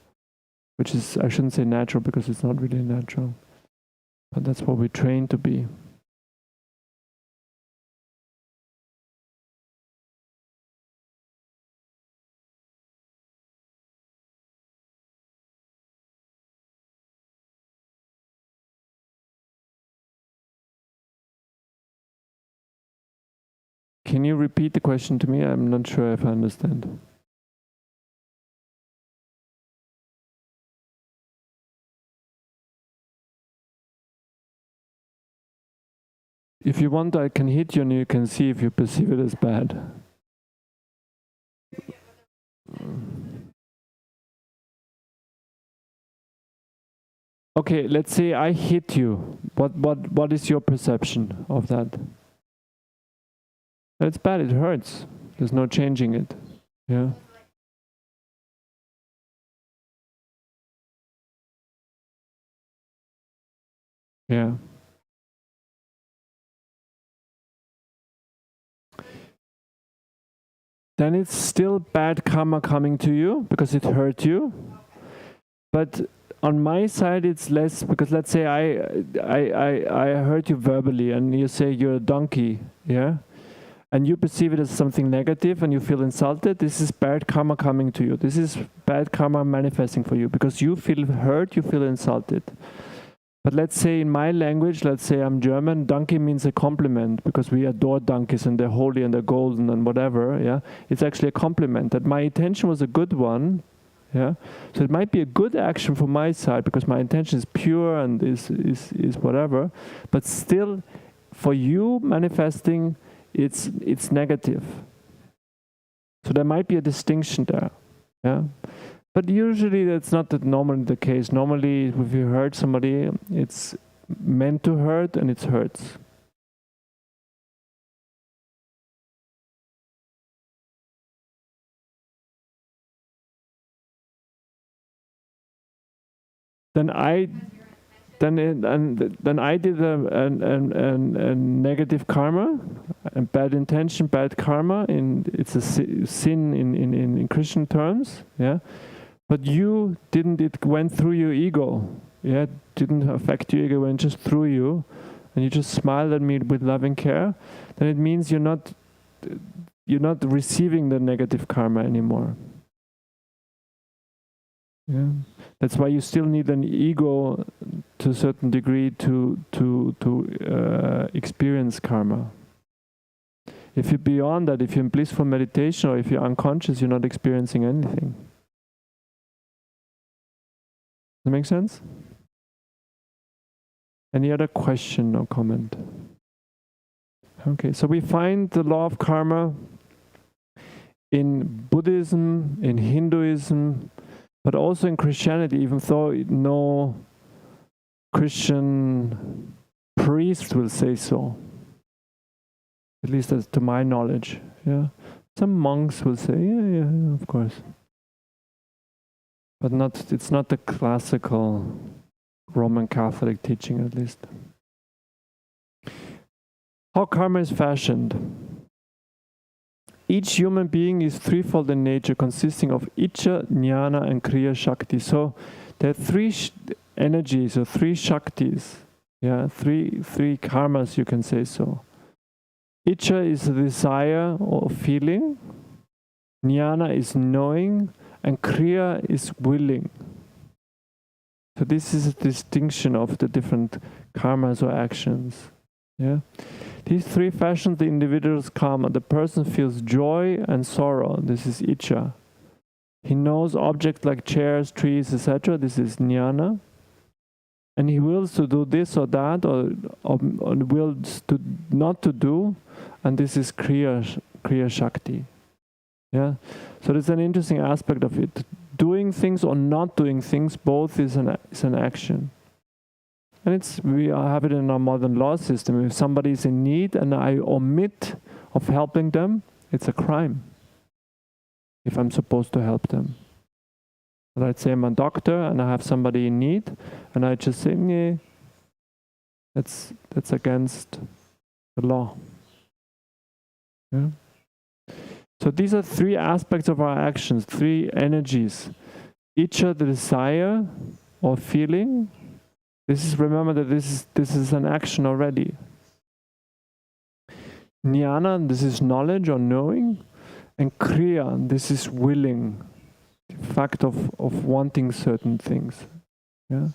Which is, I shouldn't say natural because it's not really natural. But that's what we train to be. Can you repeat the question to me? I'm not sure if I understand. If you want, I can hit you and you can see if you perceive it as bad. Okay, let's say I hit you. What is your perception of that? It's bad, it hurts. There's no changing it. Yeah. Yeah. Then it's still bad karma coming to you because it hurt you. But on my side, it's less because let's say I hurt you verbally and you say you're a donkey, yeah? and you perceive it as something negative and you feel insulted, this is bad karma coming to you. This is bad karma manifesting for you because you feel hurt, you feel insulted. But let's say in my language, let's say I'm German, donkey means a compliment because we adore donkeys and they're holy and they're golden and whatever, yeah. It's actually a compliment that my intention was a good one, yeah. So it might be a good action from my side because my intention is pure and is whatever, but still for you manifesting, it's negative. So there might be a distinction there, yeah. But usually that's not normally the case. Normally, if you hurt somebody, it's meant to hurt and it hurts. Then I did a negative karma, a bad intention, bad karma. It's a sin in Christian terms, yeah. But you didn't. It went through your ego. Yeah, it didn't affect your ego. It went just through you, and you just smiled at me with loving care. Then it means you're not receiving the negative karma anymore. Yeah, that's why you still need an ego to a certain degree to experience karma. If you're beyond that, if you're in blissful meditation, or if you're unconscious, you're not experiencing anything. Does that make sense? Any other question or comment? Okay, so we find the law of karma in Buddhism, in Hinduism, but also in Christianity, even though no Christian priest will say so. At least that's to my knowledge. Yeah, some monks will say, yeah, of course. But it's not the classical Roman Catholic teaching, at least. How karma is fashioned. Each human being is threefold in nature, consisting of Icha, Jnana, and Kriya Shakti. So there are three energies, or three Shaktis. Yeah, three karmas, you can say so. Icha is the desire or feeling. Jnana is knowing. And Kriya is willing. So this is a distinction of the different karmas or actions. Yeah, these three fashion the individual's karma. The person feels joy and sorrow. This is Icha. He knows objects like chairs, trees, etc. This is Jnana. And he wills to do this or that, or wills to not to do. And this is Kriya Shakti. Yeah, so there's an interesting aspect of it. Doing things or not doing things, both is an action. And we have it in our modern law system. If somebody is in need and I omit of helping them, it's a crime. If I'm supposed to help them. Let's say I'm a doctor and I have somebody in need, and I just say, nah, that's against the law. Yeah. So these are three aspects of our actions, three energies. Icha, the desire or feeling. Remember that this is an action already. Jnana, this is knowledge or knowing. And Kriya, this is willing. The fact of wanting certain things. Yeah.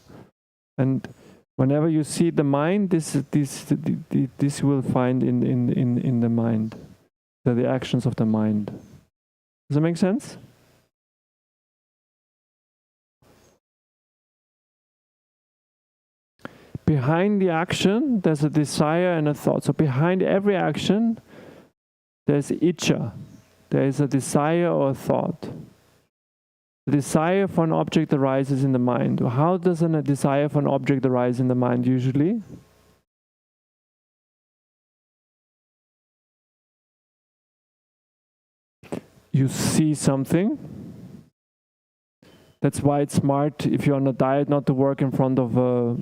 And whenever you see the mind, this you will find in the mind. They're the actions of the mind. Does that make sense? Behind the action, there's a desire and a thought. So behind every action, there's Icha. There is a desire or a thought. The desire for an object arises in the mind. How does a desire for an object arise in the mind usually? You see something. That's why it's smart, if you're on a diet, not to work in front of a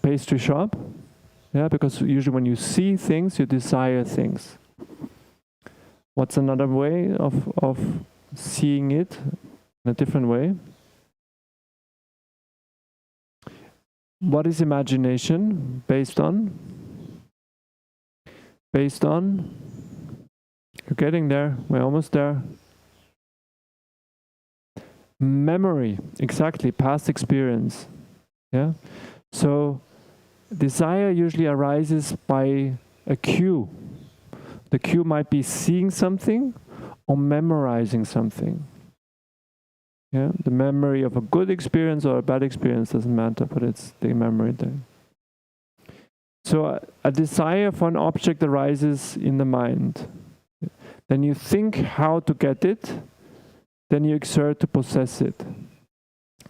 pastry shop. Yeah, because usually when you see things, you desire things. What's another way of seeing it in a different way? What is imagination based on? Based on You're getting there. We're almost there. Memory, exactly, past experience. Yeah. So desire usually arises by a cue. The cue might be seeing something or memorizing something. Yeah, the memory of a good experience or a bad experience doesn't matter, but it's the memory there. So a desire for an object arises in the mind. Then you think how to get it, then you exert to possess it.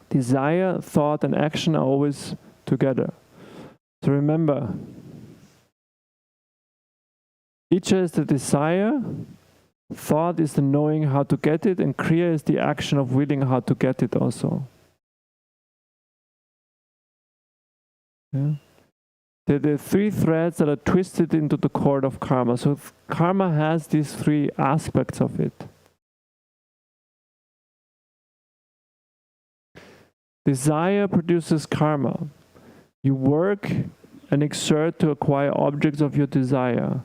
Desire, thought, and action are always together. So remember, Icca is the desire, thought is the knowing how to get it, and Kriya is the action of willing how to get it also. Yeah. They're the three threads that are twisted into the cord of karma. So karma has these three aspects of it. Desire produces karma. You work and exert to acquire objects of your desire.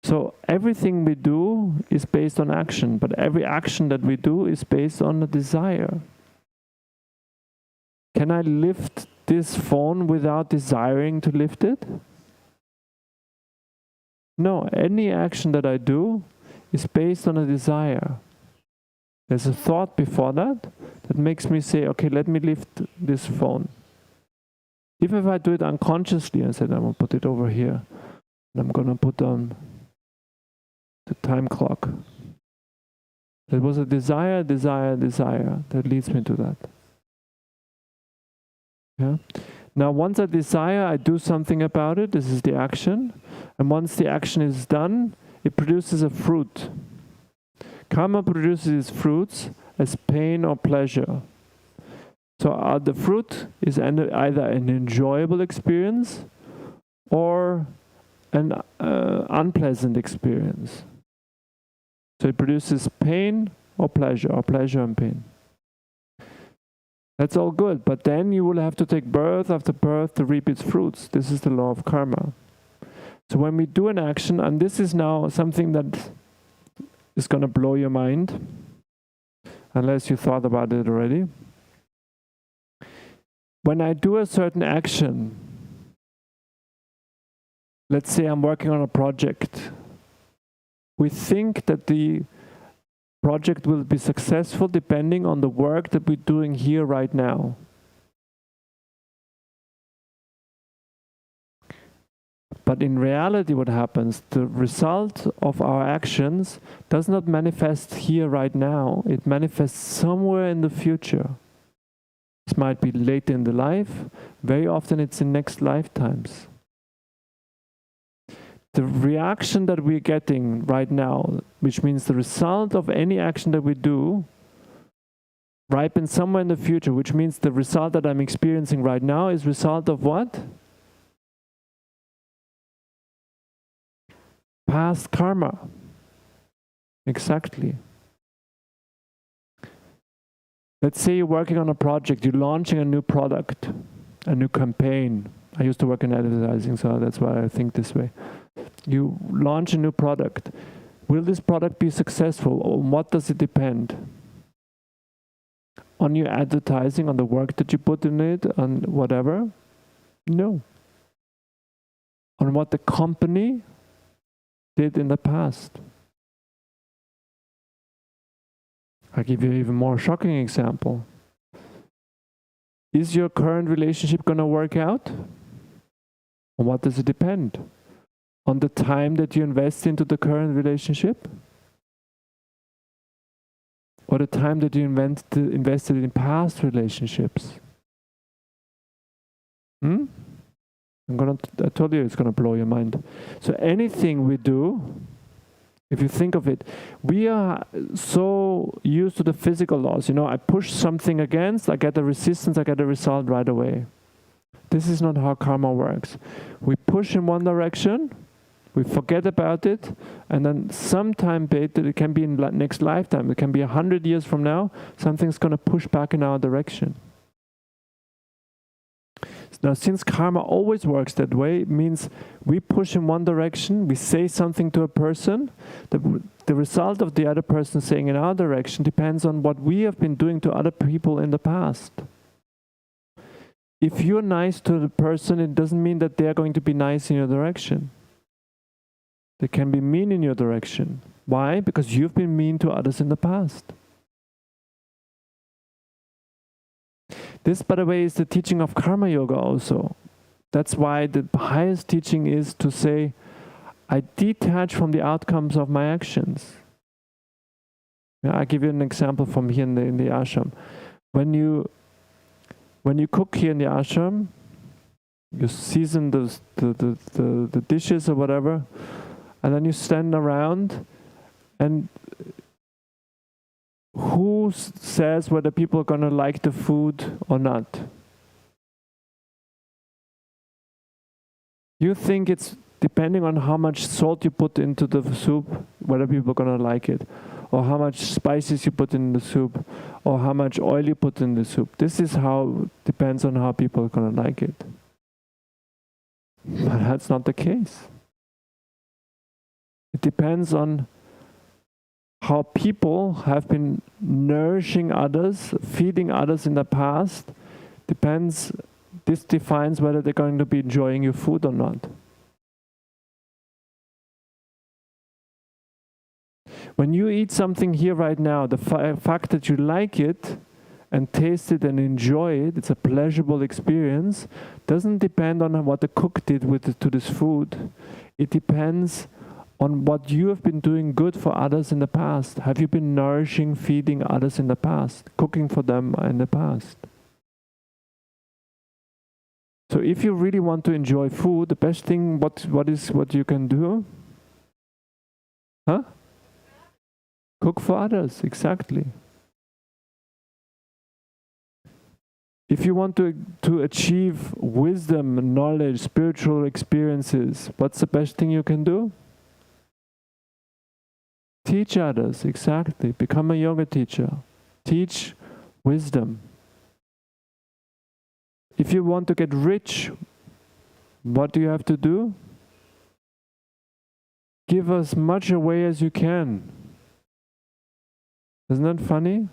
So everything we do is based on action, but every action that we do is based on a desire. Can I lift this phone without desiring to lift it? No, any action that I do is based on a desire. There's a thought before that that makes me say, okay, let me lift this phone. Even if I do it unconsciously and said, I'm going to put it over here, and I'm going to put on the time clock. There was a desire that leads me to that. Yeah. Now, once I desire, I do something about it. This is the action. And once the action is done, it produces a fruit. Karma produces fruits as pain or pleasure. So the fruit is either an enjoyable experience or an unpleasant experience. So it produces pain or pleasure and pain. That's all good, but then you will have to take birth after birth to reap its fruits. This is the law of karma. So when we do an action, and this is now something that is going to blow your mind, unless you thought about it already. When I do a certain action, let's say I'm working on a project, we think that the project will be successful depending on the work that we're doing here right now. But in reality, what happens, the result of our actions does not manifest here right now. It manifests somewhere in the future. This might be later in the life. Very often it's in next lifetimes. The reaction that we're getting right now, which means the result of any action that we do, ripens somewhere in the future, which means the result that I'm experiencing right now is result of what? Past karma. Exactly. Let's say you're working on a project, you're launching a new product, a new campaign. I used to work in advertising, so that's why I think this way. You launch a new product. Will this product be successful? On what does it depend? On your advertising, on the work that you put in it, on whatever? No. On what the company did in the past. I'll give you an even more shocking example. Is your current relationship going to work out? On what does it depend? On the time that you invest into the current relationship? Or the time that you invested in past relationships? I told you it's going to blow your mind. So anything we do, if you think of it, we are so used to the physical laws. You know, I push something against, I get a resistance, I get a result right away. This is not how karma works. We push in one direction, we forget about it, and then sometime later, it can be in next lifetime, it can be 100 years from now, something's going to push back in our direction. Now, since karma always works that way, it means we push in one direction, we say something to a person, the result of the other person saying in our direction depends on what we have been doing to other people in the past. If you're nice to the person, it doesn't mean that they're going to be nice in your direction. They can be mean in your direction. Why? Because you've been mean to others in the past. This, by the way, is the teaching of Karma Yoga also. That's why the highest teaching is to say, I detach from the outcomes of my actions. I'll give you an example from here in the ashram. When you cook here in the ashram, you season the dishes or whatever, and then you stand around, and who says whether people are going to like the food or not? You think it's depending on how much salt you put into the soup, whether people are going to like it, or how much spices you put in the soup, or how much oil you put in the soup. This is how, depends on how people are going to like it. But that's not the case. It depends on how people have been nourishing others, feeding others in the past. This defines whether they're going to be enjoying your food or not. When you eat something here right now, the fact that you like it and taste it and enjoy it, it's a pleasurable experience, doesn't depend on what the cook did to this food. It depends on what you have been doing good for others in the past. Have you been nourishing, feeding others in the past, cooking for them in the past? So if you really want to enjoy food, the best thing, what you can do? Huh? Cook for others, exactly. If you want to achieve wisdom, knowledge, spiritual experiences, what's the best thing you can do? Teach others, exactly. Become a yoga teacher. Teach wisdom. If you want to get rich, what do you have to do? Give as much away as you can. Isn't that funny?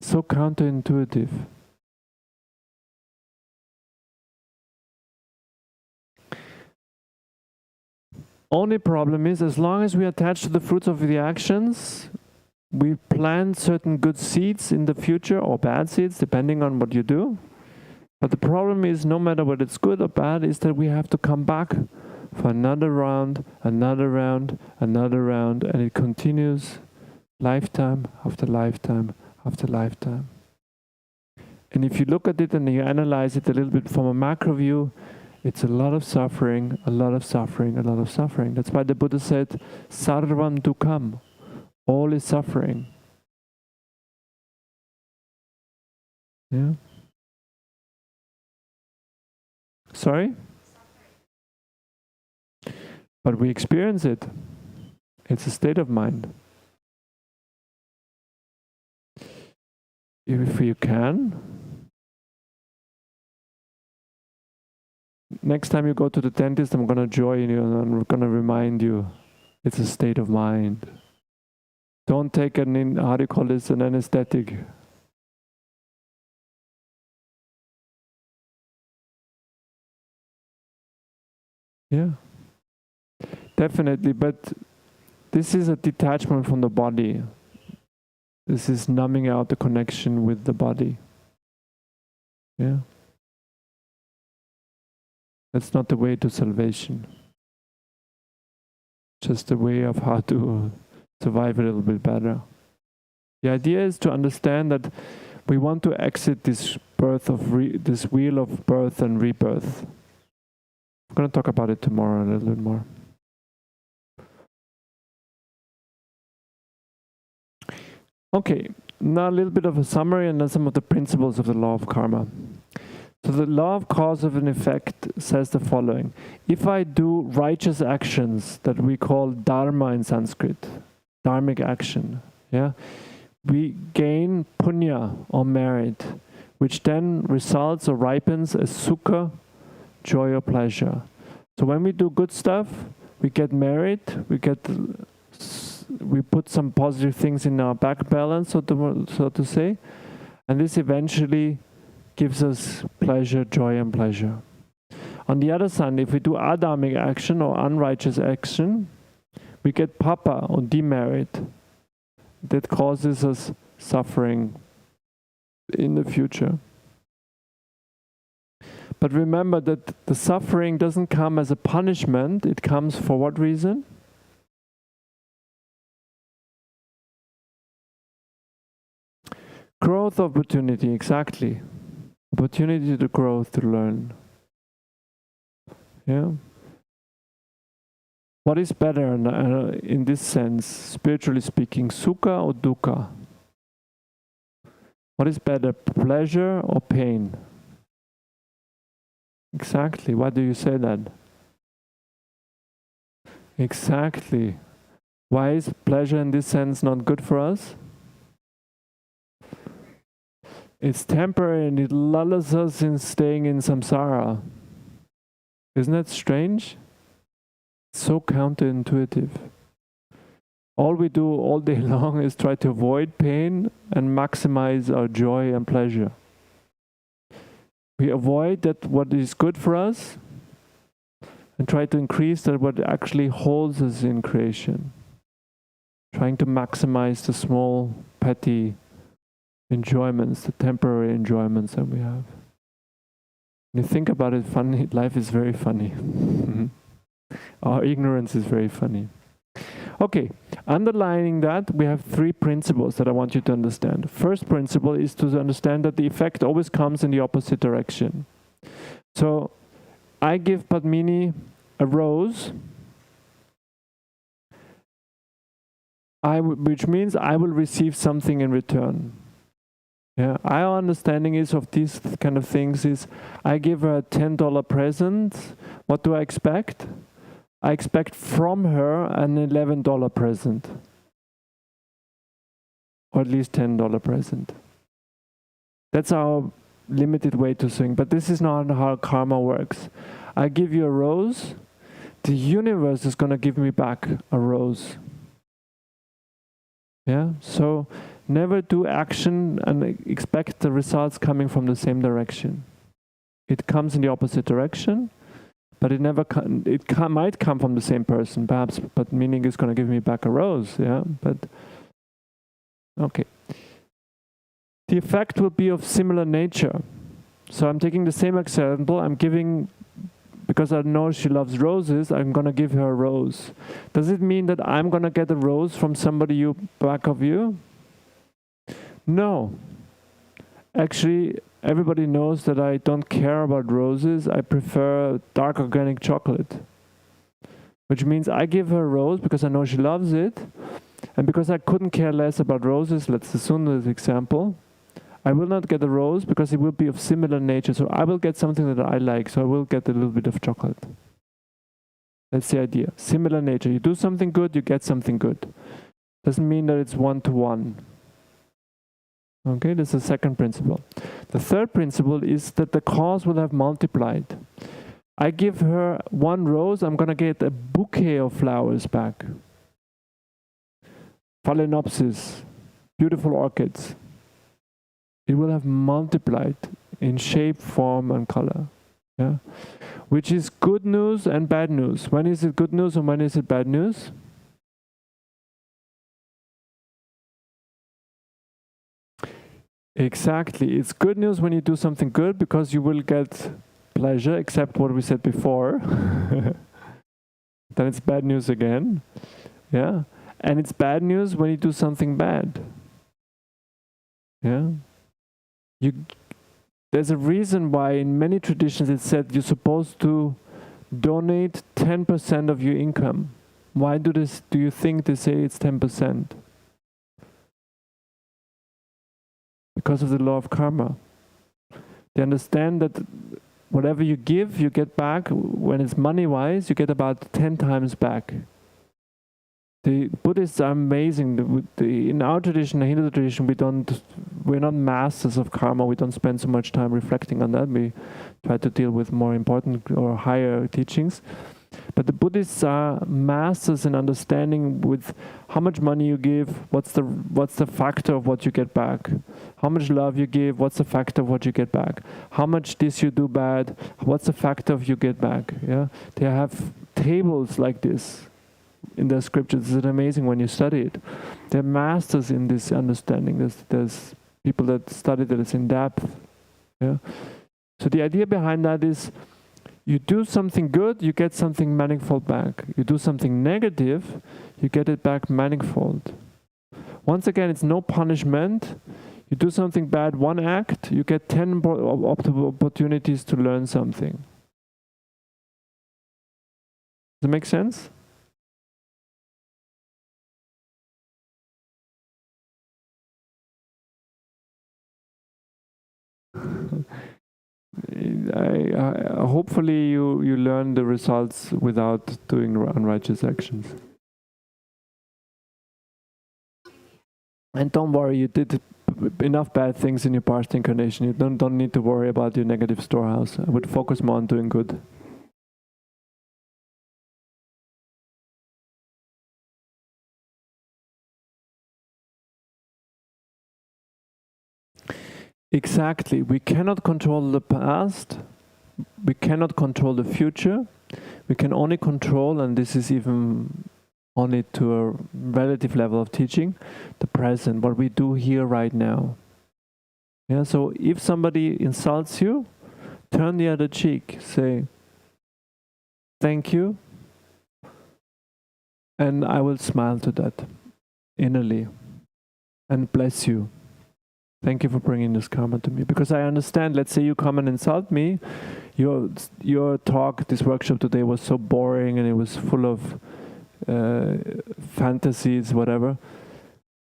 So counterintuitive. Only problem is, as long as we attach to the fruits of the actions, we plant certain good seeds in the future, or bad seeds, depending on what you do. But the problem is, no matter whether it's good or bad, is that we have to come back for another round, another round, another round, and it continues lifetime after lifetime after lifetime. And if you look at it and you analyze it a little bit from a macro view, it's a lot of suffering, a lot of suffering, a lot of suffering. That's why the Buddha said, Sarvam Dukkham, all is suffering. Yeah. Sorry? But we experience it. It's a state of mind. If you can, next time you go to the dentist, I'm going to join you and I'm going to remind you it's a state of mind. Don't take an anesthetic. Yeah, definitely, but this is a detachment from the body. This is numbing out the connection with the body. Yeah. That's not the way to salvation. Just a way of how to survive a little bit better. The idea is to understand that we want to exit this this wheel of birth and rebirth. I'm going to talk about it tomorrow a little bit more. Okay, now a little bit of a summary and then some of the principles of the law of karma. So the law of cause and effect says the following. If I do righteous actions that we call dharma in Sanskrit, dharmic action, yeah, we gain punya or merit. which then results or ripens as sukha, joy or pleasure. So when we do good stuff, we get married, we put some positive things in our bank balance, so to say, and this eventually gives us pleasure, joy and pleasure. On the other side, if we do adharmic action or unrighteous action, we get papa or demerit. That causes us suffering in the future. But remember that the suffering doesn't come as a punishment, it comes for what reason? Growth opportunity, exactly. Opportunity to grow, to learn. Yeah. What is better in this sense, spiritually speaking, sukha or dukkha? What is better, pleasure or pain? Exactly. Why do you say that? Exactly. Why is pleasure in this sense not good for us? It's temporary and it lulls us in staying in samsara. Isn't that strange? So counterintuitive. All we do all day long is try to avoid pain and maximize our joy and pleasure. We avoid that what is good for us and try to increase that what actually holds us in creation. Trying to maximize the small, petty enjoyments, the temporary enjoyments that we have. When you think about it, funny, life is very funny. Our ignorance is very funny. Okay, underlining that, we have three principles that I want you to understand. First principle is to understand that the effect always comes in the opposite direction. So, I give Padmini a rose, which means I will receive something in return. Yeah, our understanding is of these kind of things is, I give her a $10 present, what do I expect? I expect from her an $11 present. Or at least $10 present. That's our limited way to think, but this is not how karma works. I give you a rose, the universe is going to give me back a rose. Yeah, so never do action and expect the results coming from the same direction. It comes in the opposite direction, but it never might come from the same person, perhaps, but meaning it's going to give me back a rose, yeah, but okay. The effect will be of similar nature. So I'm taking the same example, I'm giving, because I know she loves roses, I'm going to give her a rose. Does it mean that I'm going to get a rose from somebody back of you? No. Actually, everybody knows that I don't care about roses. I prefer dark organic chocolate. Which means I give her a rose because I know she loves it. And because I couldn't care less about roses, let's assume this example, I will not get a rose because it will be of similar nature. So I will get something that I like. So I will get a little bit of chocolate. That's the idea. Similar nature. You do something good, you get something good. Doesn't mean that it's one-to-one. Okay, that's the second principle. The third principle is that the cause will have multiplied. I give her one rose, I'm going to get a bouquet of flowers back. Phalaenopsis, beautiful orchids. It will have multiplied in shape, form and color. Yeah? Which is good news and bad news. When is it good news and when is it bad news? Exactly. It's good news when you do something good because you will get pleasure, except what we said before. Then it's bad news again. Yeah. And it's bad news when you do something bad. Yeah. There's a reason why in many traditions it said you're supposed to donate 10% of your income. Why do you think they say it's 10%? Because of the law of karma. They understand that whatever you give, you get back. When it's money-wise, you get about 10 times back. The Buddhists are amazing. In our tradition, the Hindu tradition, we're not masters of karma. We don't spend so much time reflecting on that. We try to deal with more important or higher teachings. But the Buddhists are masters in understanding with how much money you give, what's the factor of what you get back. How much love you give, what's the factor of what you get back. How much this you do bad, what's the factor of you get back. Yeah, they have tables like this in their scriptures. It's amazing when you study it. They're masters in this understanding. There's people that study that in depth. Yeah. So the idea behind that is, you do something good, you get something manifold back. You do something negative, you get it back manifold. Once again, it's no punishment. You do something bad, one act, you get 10 opportunities to learn something. Does it make sense? Hopefully you learn the results without doing unrighteous actions. And don't worry, you did enough bad things in your past incarnation. You don't need to worry about your negative storehouse. I would focus more on doing good. Exactly. We cannot control the past. We cannot control the future. We can only control, and this is even only to a relative level of teaching, the present, what we do here right now. Yeah, so if somebody insults you, turn the other cheek, say, thank you, and I will smile to that innerly and bless you. Thank you for bringing this karma to me. Because I understand, let's say you come and insult me, your talk, this workshop today was so boring and it was full of fantasies, whatever.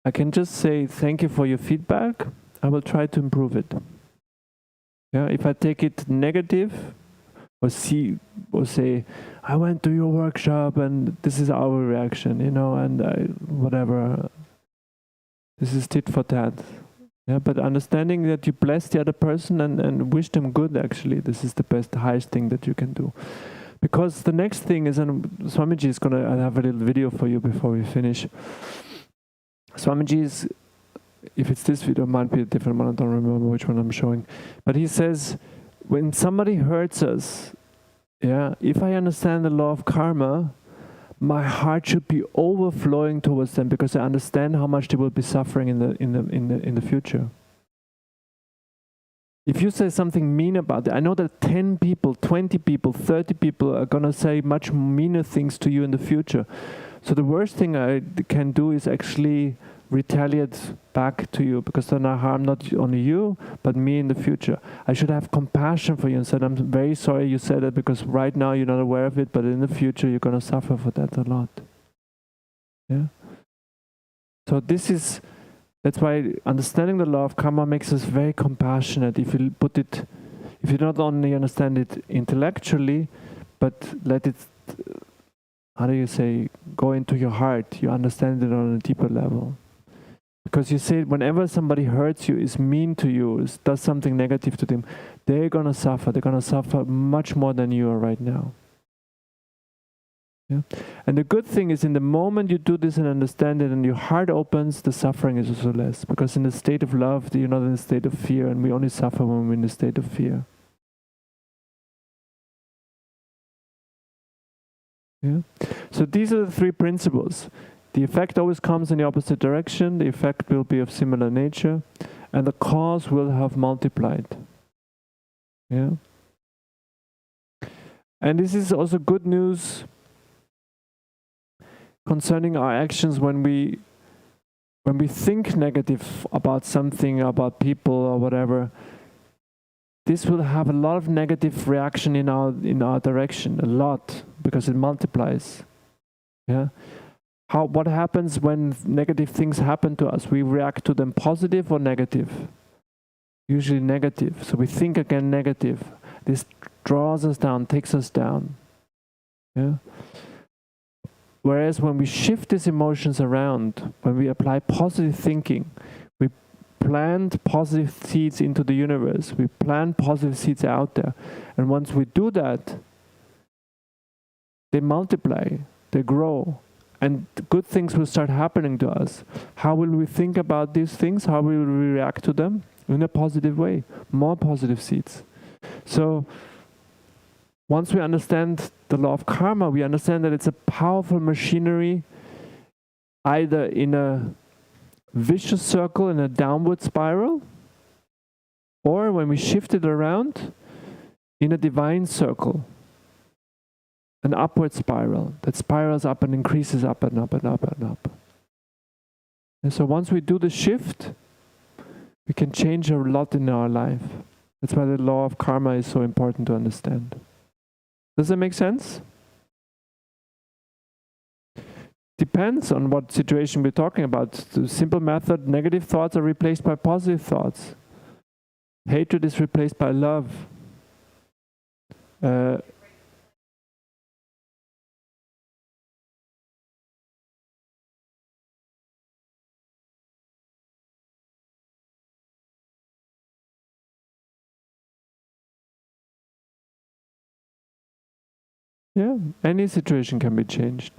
I can just say, thank you for your feedback. I will try to improve it. Yeah, if I take it negative, or say, I went to your workshop and this is our reaction, and whatever. This is tit for tat. Yeah, but understanding that you bless the other person and wish them good, actually, this is the highest thing that you can do. Because the next thing is, and Swamiji is going to have a little video for you before we finish. Swamiji is, if it's this video, it might be a different one, I don't remember which one I'm showing. But he says, when somebody hurts us, yeah, if I understand the law of karma, my heart should be overflowing towards them because I understand how much they will be suffering in the future. If you say something mean about it, I know that 10 people, 20 people, 30 people are gonna say much meaner things to you in the future. So the worst thing I can do is actually retaliate back to you, because then I harm not only you, but me in the future. I should have compassion for you and said, I'm very sorry you said that, because right now you're not aware of it, but in the future you're going to suffer for that a lot. Yeah. So that's why understanding the law of karma makes us very compassionate. If you not only understand it intellectually, but let it, how do you say, go into your heart. You understand it on a deeper level. Because you say, whenever somebody hurts you, is mean to you, does something negative to them, they're going to suffer. They're going to suffer much more than you are right now. Yeah? And the good thing is, in the moment you do this and understand it and your heart opens, the suffering is also less. Because in the state of love, you're not in a state of fear, and we only suffer when we're in a state of fear. Yeah? So these are the three principles. The effect always comes in the opposite direction, the effect will be of similar nature, and the cause will have multiplied. Yeah. And this is also good news concerning our actions when we think negative about something, about people or whatever. This will have a lot of negative reaction in our direction, a lot, because it multiplies. Yeah. What happens when negative things happen to us? We react to them positive or negative? Usually negative. So we think again negative. This draws us down, takes us down. Yeah. Whereas when we shift these emotions around, when we apply positive thinking, we plant positive seeds into the universe, we plant positive seeds out there. And once we do that, they multiply, they grow, and good things will start happening to us. How will we think about these things? How will we react to them? In a positive way, more positive seeds. So once we understand the law of karma, we understand that it's a powerful machinery, either in a vicious circle, in a downward spiral, or when we shift it around, in a divine circle, an upward spiral that spirals up and increases up and up and up and up. And so once we do the shift, we can change a lot in our life. That's why the law of karma is so important to understand. Does that make sense? Depends on what situation we're talking about. The simple method, negative thoughts are replaced by positive thoughts. Hatred is replaced by love. Yeah, any situation can be changed.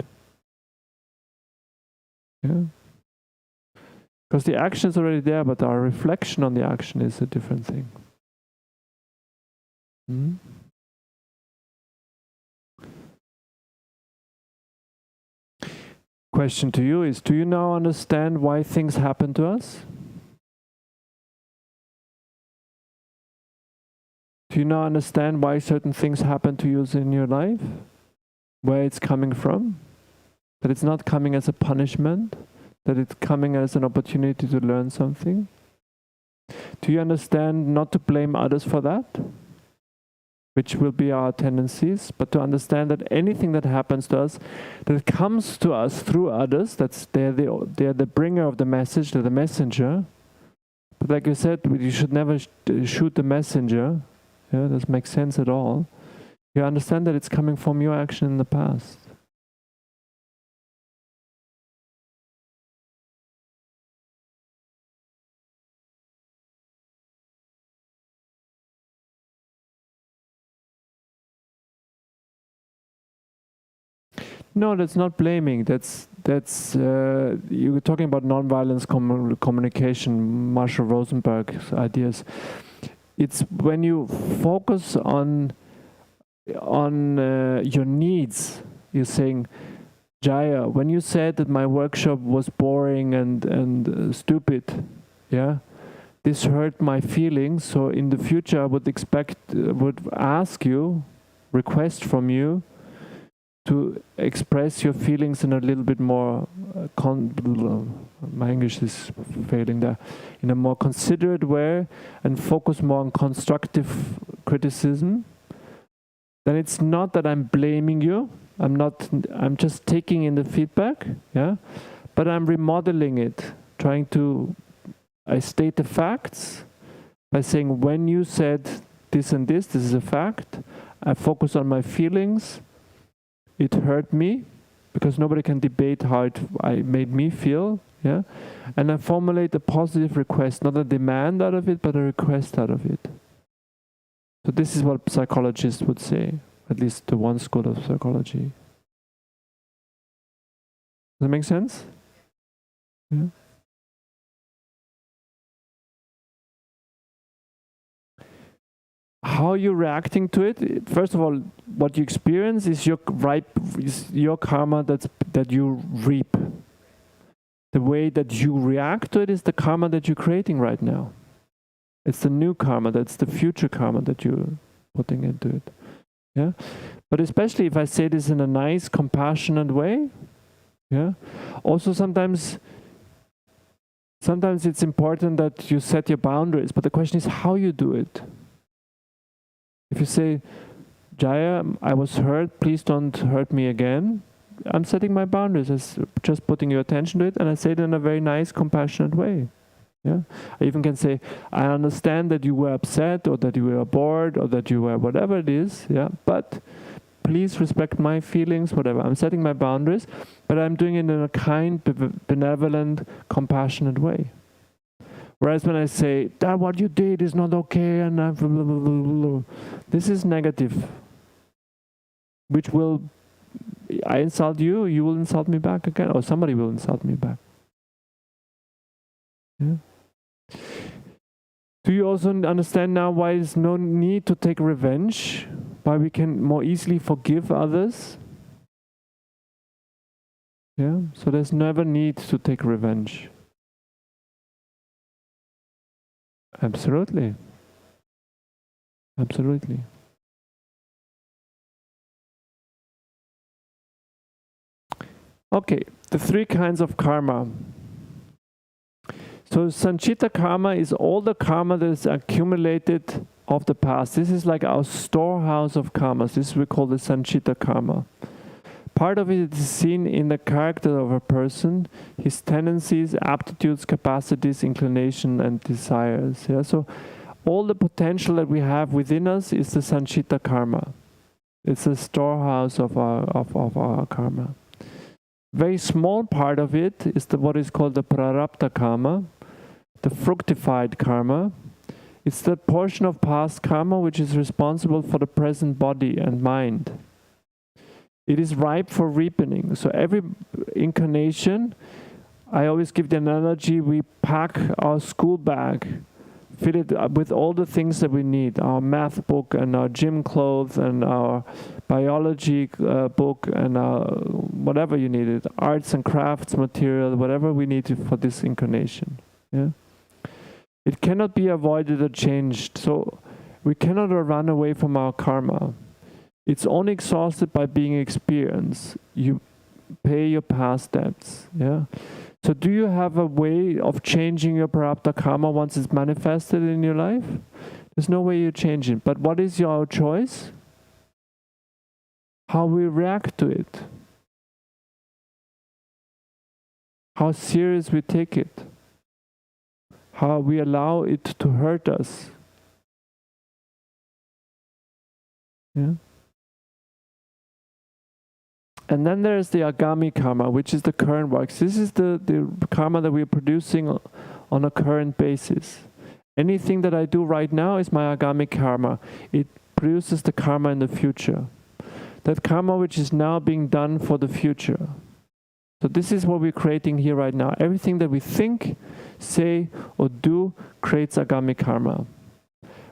Yeah. Because the action is already there, but our reflection on the action is a different thing. Question to you is, do you now understand why things happen to us? Do you now understand why certain things happen to you in your life? Where it's coming from? That it's not coming as a punishment? That it's coming as an opportunity to learn something? Do you understand not to blame others for that? Which will be our tendencies, but to understand that anything that happens to us, that comes to us through others, they're the bringer of the message, they're the messenger. But like you said, you should never shoot the messenger. Yeah, doesn't make sense at all. You understand that it's coming from your action in the past. No, that's not blaming. That's you were talking about nonviolence communication, Marshall Rosenberg's ideas. It's when you focus on your needs. You're saying, Jaya, when you said that my workshop was boring and stupid, yeah, this hurt my feelings. So in the future, I would ask you, request from you, to express your feelings in a little bit more, my English is failing there, in a more considerate way and focus more on constructive criticism. Then it's not that I'm blaming you, I'm just taking in the feedback, yeah, but I'm remodeling it, I state the facts by saying, when you said this and this is a fact, I focus on my feelings. It hurt me, because nobody can debate how it made me feel, yeah? And I formulate a positive request, not a demand out of it, but a request out of it. So this is what psychologists would say, at least the one school of psychology. Does that make sense? Yeah. How you're reacting to it, first of all, what you experience is your karma that you reap. The way that you react to it is the karma that you're creating right now. It's the new karma, that's the future karma that you're putting into it. Yeah? But especially if I say this in a nice, compassionate way, yeah? Also sometimes it's important that you set your boundaries, but the question is how you do it. If you say, Jaya, I was hurt, please don't hurt me again, I'm setting my boundaries, as just putting your attention to it, and I say it in a very nice, compassionate way. Yeah? I even can say, I understand that you were upset, or that you were bored, or that you were whatever it is, yeah, but please respect my feelings, whatever. I'm setting my boundaries, but I'm doing it in a kind, benevolent, compassionate way. Whereas when I say, that what you did is not okay, and blah, blah, blah, blah, blah, this is negative, which will, I insult you, you will insult me back again, or somebody will insult me back. Yeah. Do you also understand now why there's no need to take revenge? Why we can more easily forgive others? Yeah, so there's never need to take revenge. Absolutely. Absolutely. Okay, the 3 kinds of karma. So sanchita karma is all the karma that is accumulated of the past. This is like our storehouse of karmas. This we call the sanchita karma. Part of it is seen in the character of a person, his tendencies, aptitudes, capacities, inclination, and desires. Yeah? So all the potential that we have within us is the sanchita karma. It's a storehouse of our karma. Very small part of it is what is called the prarabdha karma, the fructified karma. It's the portion of past karma which is responsible for the present body and mind. It is ripe for reaping. So every incarnation, I always give the analogy, we pack our school bag, fill it up with all the things that we need, our math book and our gym clothes and our biology book and whatever you needed, arts and crafts material, whatever we need for this incarnation. Yeah? It cannot be avoided or changed, so we cannot run away from our karma. It's only exhausted by being experienced. You pay your past debts. Yeah. So do you have a way of changing your prarabdha karma once it's manifested in your life? There's no way you change it. But what is your choice? How we react to it. How serious we take it. How we allow it to hurt us. Yeah. And then there's the agami karma, which is the current works. This is the karma that we are producing on a current basis. Anything that I do right now is my agami karma. It produces the karma in the future. That karma which is now being done for the future. So this is what we're creating here right now. Everything that we think, say, or do creates agami karma.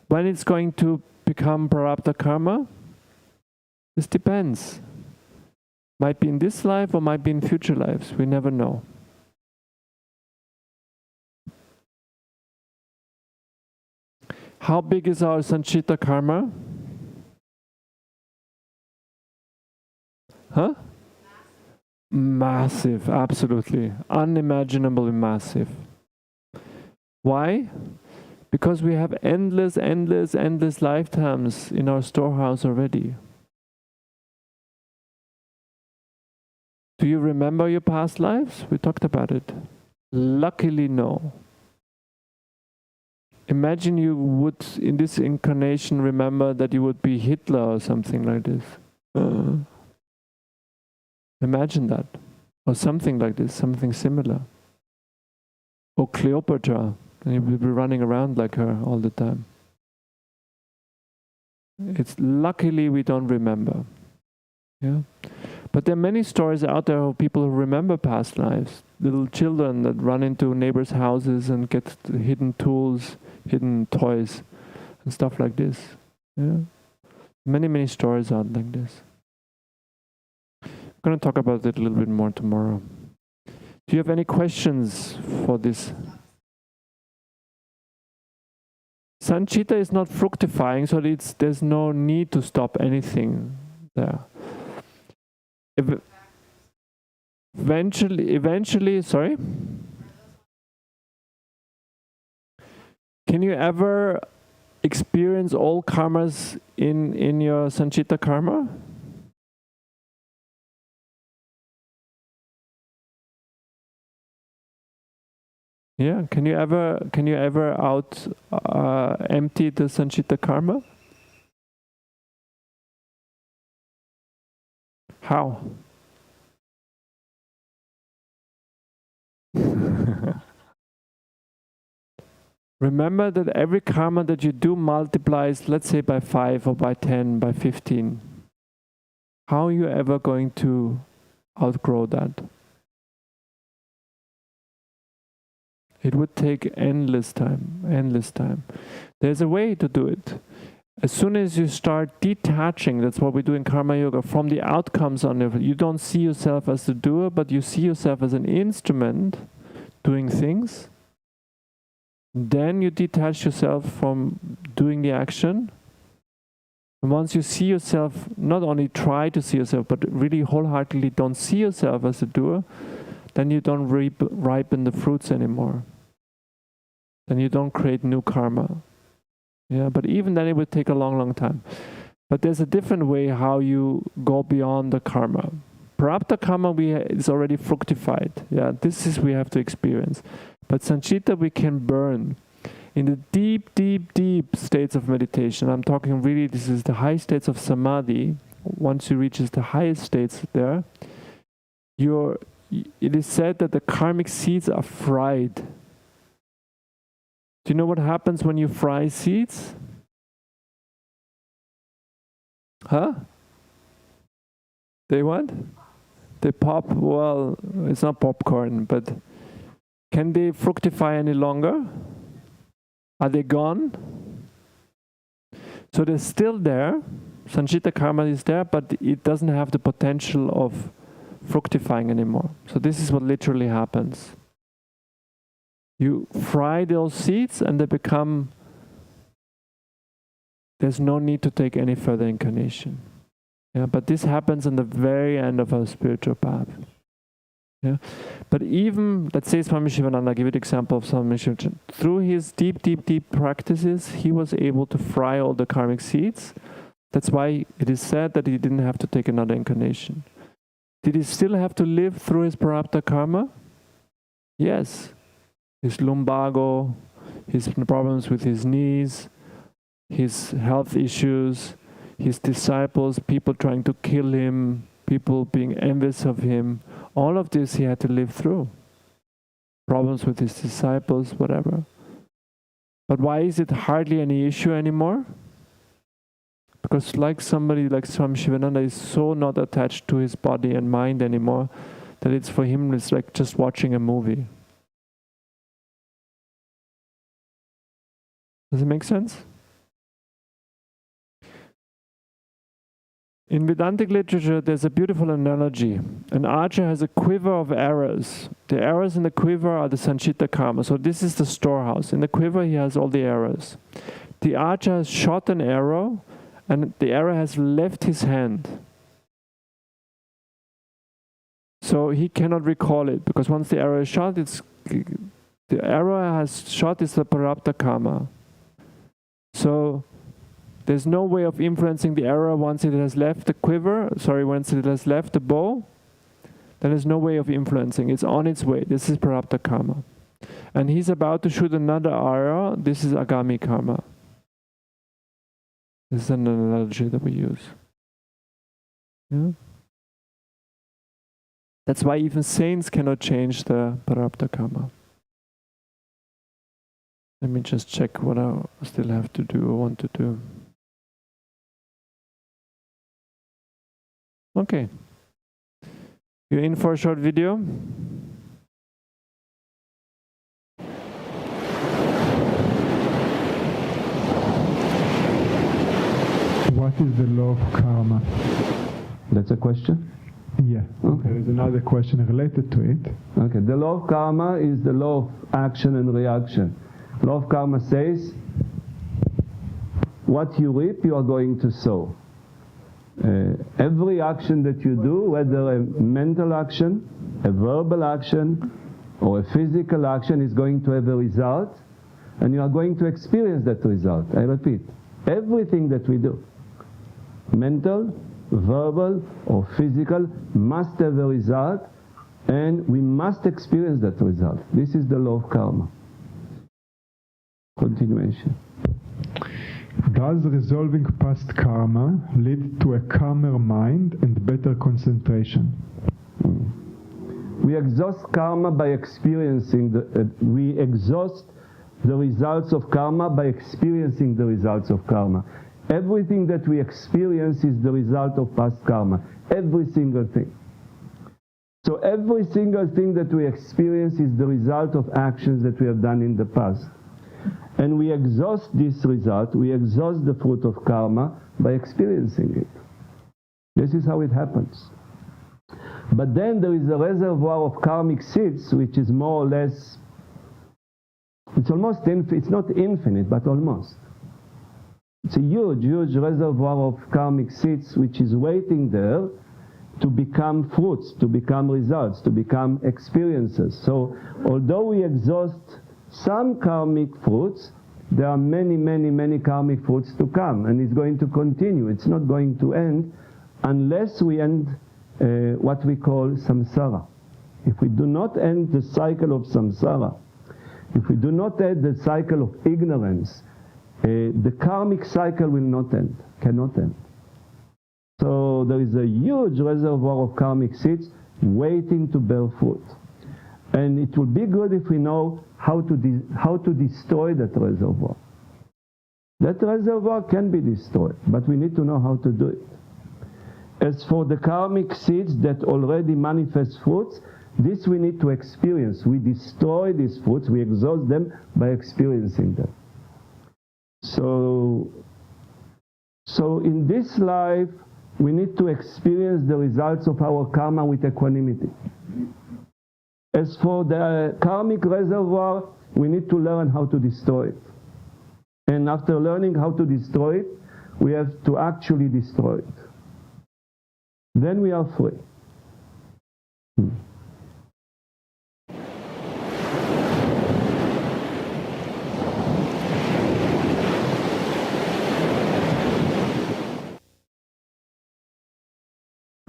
When it's going to become prarabdha karma, this depends. Might be in this life or might be in future lives. We never know. How big is our sanchita karma? Huh? Massive, absolutely. Unimaginably massive. Why? Because we have endless lifetimes in our storehouse already. Do you remember your past lives? We talked about it. Luckily, no. Imagine you would, in this incarnation, remember that you would be Hitler or something like this. Imagine that. Or something like this, something similar. Or Cleopatra, and you would be running around like her all the time. It's luckily we don't remember. Yeah. But there are many stories out there of people who remember past lives. Little children that run into neighbors' houses and get hidden tools, hidden toys, and stuff like this. Yeah. Many stories out like this. I'm going to talk about it a little bit more tomorrow. Do you have any questions for this? Sanchita is not fructifying, so there's no need to stop anything there. Eventually, sorry? Can you ever experience all karmas in your sanchita karma? Yeah, can you ever empty the sanchita karma? How? Remember that every karma that you do multiplies, let's say by 5 or by 10, by 15. How are you ever going to outgrow that? It would take endless time, endless time. There's a way to do it. As soon as you start detaching, that's what we do in Karma Yoga, from the outcomes on it. You don't see yourself as the doer, but you see yourself as an instrument doing things. Then you detach yourself from doing the action. And once you see yourself, not only try to see yourself, but really wholeheartedly don't see yourself as a doer, then you don't ripen the fruits anymore. Then you don't create new karma. Yeah, but even then it would take a long, long time. But there's a different way how you go beyond the karma. Prarabdha karma is already fructified. Yeah, this is we have to experience. But sanchita we can burn. In the deep, deep, deep states of meditation, I'm talking really, this is the high states of samadhi. Once you reach the highest states there, it is said that the karmic seeds are fried. Do you know what happens when you fry seeds? Huh? They what? They pop. Well, it's not popcorn, but can they fructify any longer? Are they gone? So they're still there. Sanchita karma is there, but it doesn't have the potential of fructifying anymore. So this is what literally happens. You fry those seeds and they become, there's no need to take any further incarnation. Yeah, but this happens in the very end of our spiritual path. Yeah, but even, let's say Swami Sivananda, I'll give you the example of Swami Sivananda. Through his deep, deep, deep practices, he was able to fry all the karmic seeds. That's why it is said that he didn't have to take another incarnation. Did he still have to live through his prarabdha karma? Yes. His lumbago, his problems with his knees, his health issues, his disciples, people trying to kill him, people being envious of him. All of this he had to live through. Problems with his disciples, whatever. But why is it hardly any issue anymore? Because like somebody like Swami Sivananda is so not attached to his body and mind anymore that it's for him, it's like just watching a movie. Does it make sense? In Vedantic literature, there's a beautiful analogy. An archer has a quiver of arrows. The arrows in the quiver are the sanchita karma. So this is the storehouse. In the quiver, he has all the arrows. The archer has shot an arrow, and the arrow has left his hand. So he cannot recall it, because once the arrow is shot, the arrow has shot is the prarabdha karma. So there's no way of influencing the arrow once it has left the quiver, once it has left the bow, then there's no way of influencing. It's on its way. This is prarabdha karma. And he's about to shoot another arrow. This is agami karma. This is an analogy that we use. Yeah? That's why even saints cannot change the prarabdha karma. Let me just check what I still have to do or want to do. Okay. You in for a short video? What is the law of karma? That's a question? Yeah. Okay. There is another question related to it. Okay. The law of karma is the law of action and reaction. Law of karma says, what you reap, you are going to sow. Every action that you do, whether a mental action, a verbal action, or a physical action, is going to have a result, and you are going to experience that result. I repeat, everything that we do, mental, verbal, or physical, must have a result, and we must experience that result. This is the law of karma. Continuation. Does resolving past karma lead to a calmer mind and better concentration? We exhaust karma by experiencing we exhaust the results of karma by experiencing the results of karma. Everything that we experience is the result of past karma. Every single thing. So every single thing that we experience is the result of actions that we have done in the past. And we exhaust this result, we exhaust the fruit of karma by experiencing it. This is how it happens. But then there is a reservoir of karmic seeds which is more or less, it's not infinite, but almost. It's a huge, huge reservoir of karmic seeds which is waiting there to become fruits, to become results, to become experiences. So although we exhaust some karmic fruits, there are many, many, many karmic fruits to come, and it's going to continue. It's not going to end unless we end what we call samsara. If we do not end the cycle of samsara, if we do not end the cycle of ignorance, the karmic cycle will not end, cannot end. So there is a huge reservoir of karmic seeds waiting to bear fruit. And it would be good if we know how to destroy that reservoir. That reservoir can be destroyed, but we need to know how to do it. As for the karmic seeds that already manifest fruits, this we need to experience. We destroy these fruits, we exhaust them by experiencing them. So in this life, we need to experience the results of our karma with equanimity. As for the karmic reservoir, we need to learn how to destroy it. And after learning how to destroy it, we have to actually destroy it. Then we are free.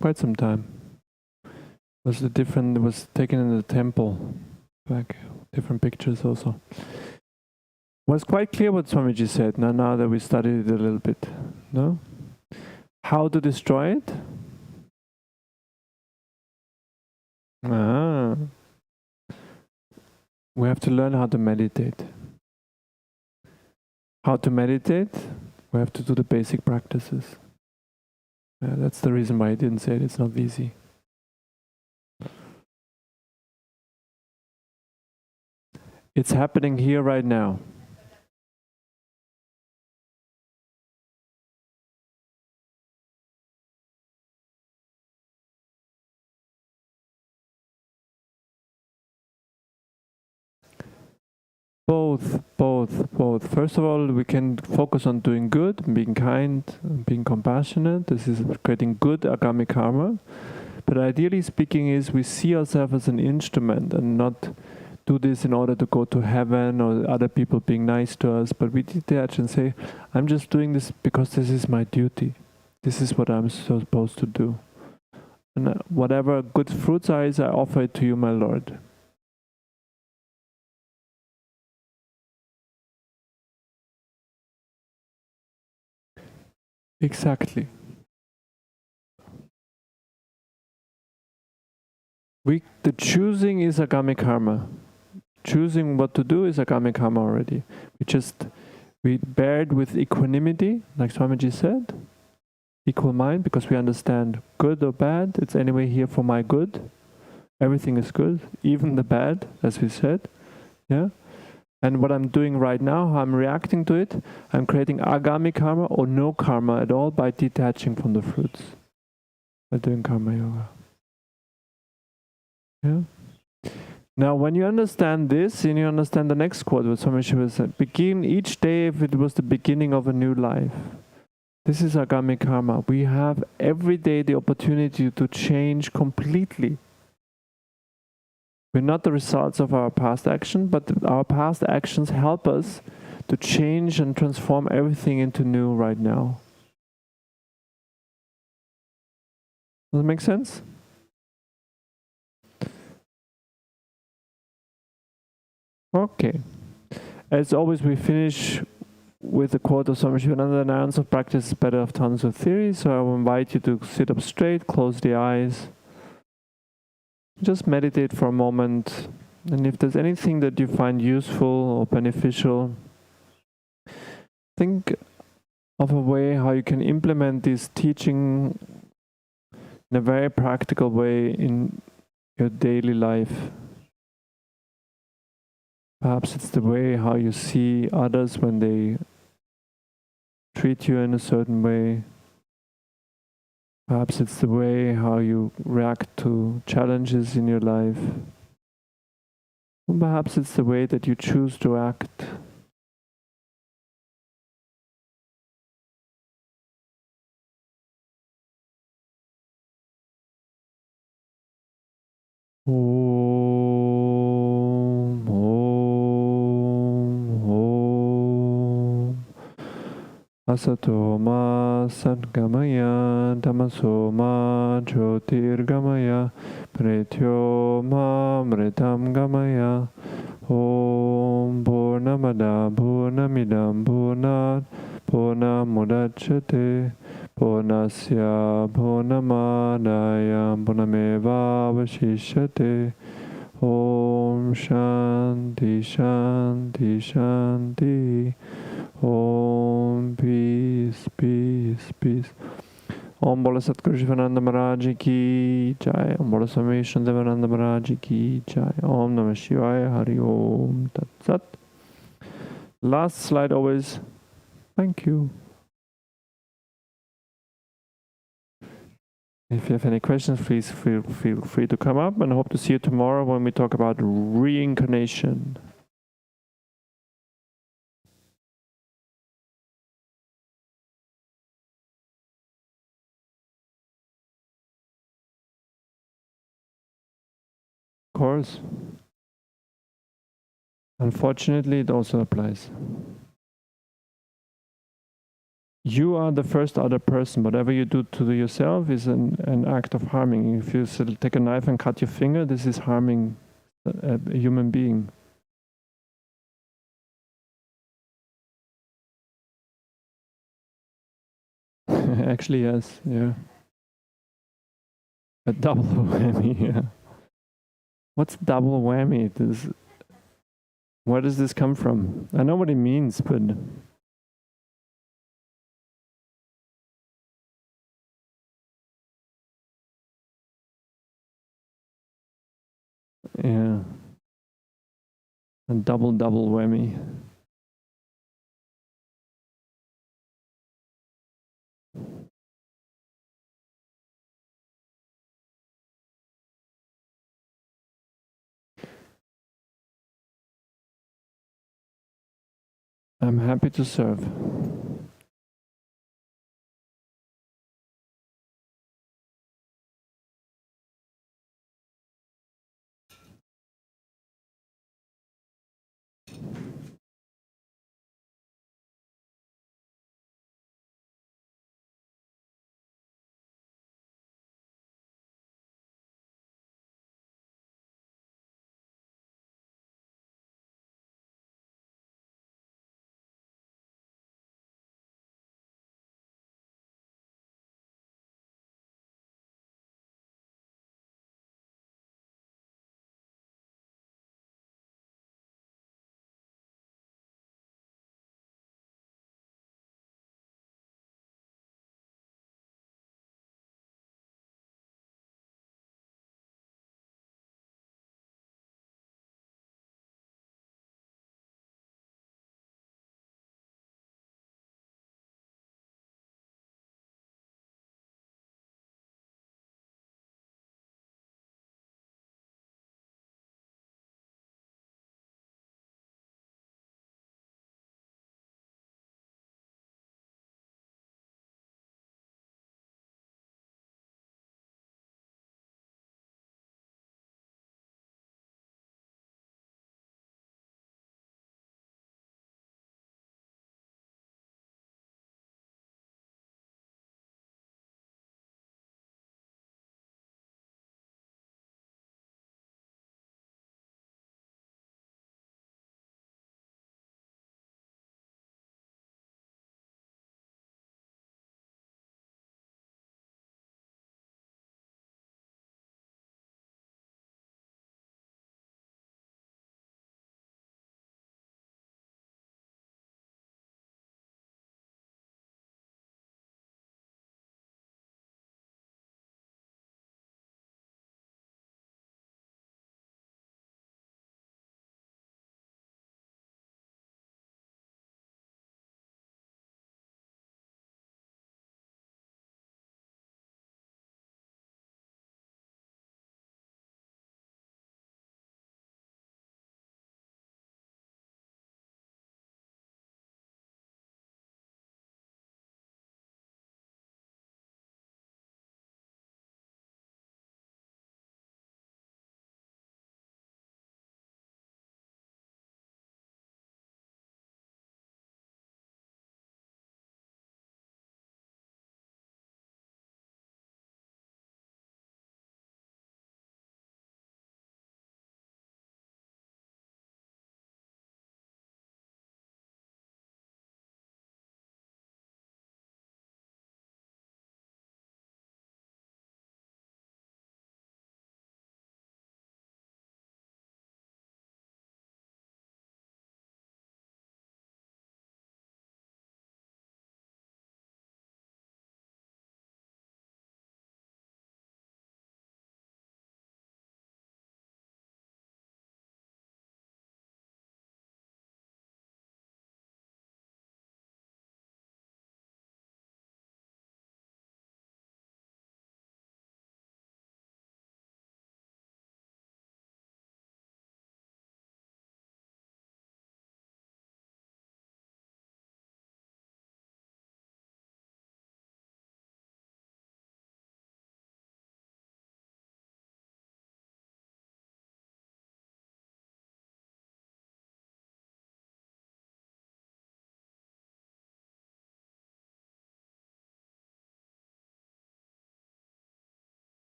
Quite some time. It was taken in the temple. Back, different pictures also. Was quite clear what Swamiji said, now that we studied it a little bit. No? How to destroy it? We have to learn how to meditate. How to meditate? We have to do the basic practices. That's the reason why I didn't say it. It's not easy. It's happening here right now. Both. First of all, we can focus on doing good, being kind, being compassionate. This is creating good agami karma. But ideally speaking is we see ourselves as an instrument and not do this in order to go to heaven or other people being nice to us. But we detach and say, I'm just doing this because this is my duty. This is what I'm supposed to do. And whatever good fruits are, I offer it to you, my Lord. Exactly. The choosing is agami karma. Choosing what to do is agami karma already. We bear it with equanimity, like Swamiji said. Equal mind, because we understand good or bad, it's anyway here for my good. Everything is good, even the bad, as we said. Yeah. And what I'm doing right now, how I'm reacting to it, I'm creating agami karma or no karma at all by detaching from the fruits. By doing karma yoga. Yeah. Now, when you understand this, and you understand the next quote, what Swami Shiva said, begin each day if it was the beginning of a new life. This is agami karma. We have every day the opportunity to change completely. We're not the results of our past action, but our past actions help us to change and transform everything into new right now. Does that make sense? Okay. As always, we finish with the quote of Swami Sivananda, an ounce of practice is better of tons of theory. So I will invite you to sit up straight, close the eyes, just meditate for a moment. And if there's anything that you find useful or beneficial, think of a way how you can implement this teaching in a very practical way in your daily life. Perhaps it's the way how you see others when they treat you in a certain way. Perhaps it's the way how you react to challenges in your life. Or perhaps it's the way that you choose to act. Om, Om, Om. Asato ma sadgamaya, tamaso ma jyotirgamaya, pretyo ma mritam gamaya. Om Purnamada Purnamidam Purnat Purnamudachyate Purnasya Purnamadaya Purnameva Vashishyate. Om Shanti Shanti Shanti. Om Peace Peace Peace. Om Bola Satguru Sivananda Maharaj Ki Jai. Om Bola Swami Sivananda Maharaj Ki Jai. Om Namah Shivaya. Hari Om Tat Sat. Last slide always. Thank you. If you have any questions, please feel free to come up, and I hope to see you tomorrow when we talk about reincarnation. Of course. Unfortunately, it also applies. You are the first other person. Whatever you do to yourself is an act of harming. If you take a knife and cut your finger, this is harming a human being. Actually, yes. Yeah. A double whammy. Yeah. What's double whammy? Where does this come from? I know what it means, but yeah, a double whammy. I'm happy to serve.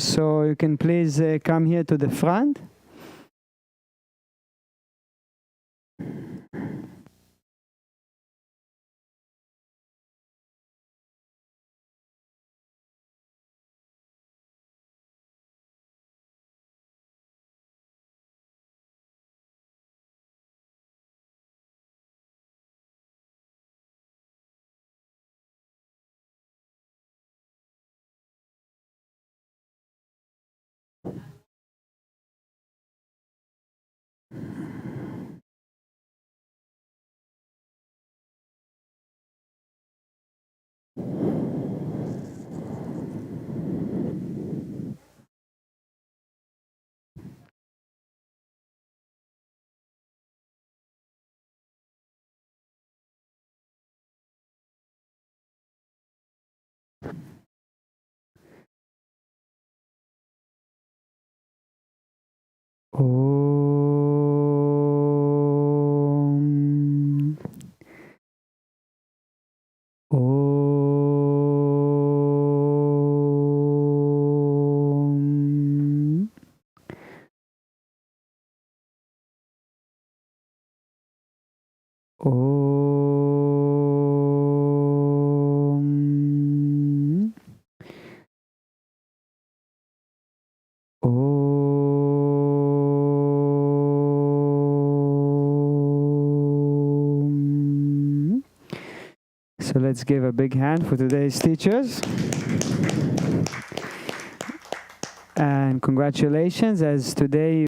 So you can please come here to the front. Om. Om. Om. Om. So let's give a big hand for today's teachers. And congratulations, as today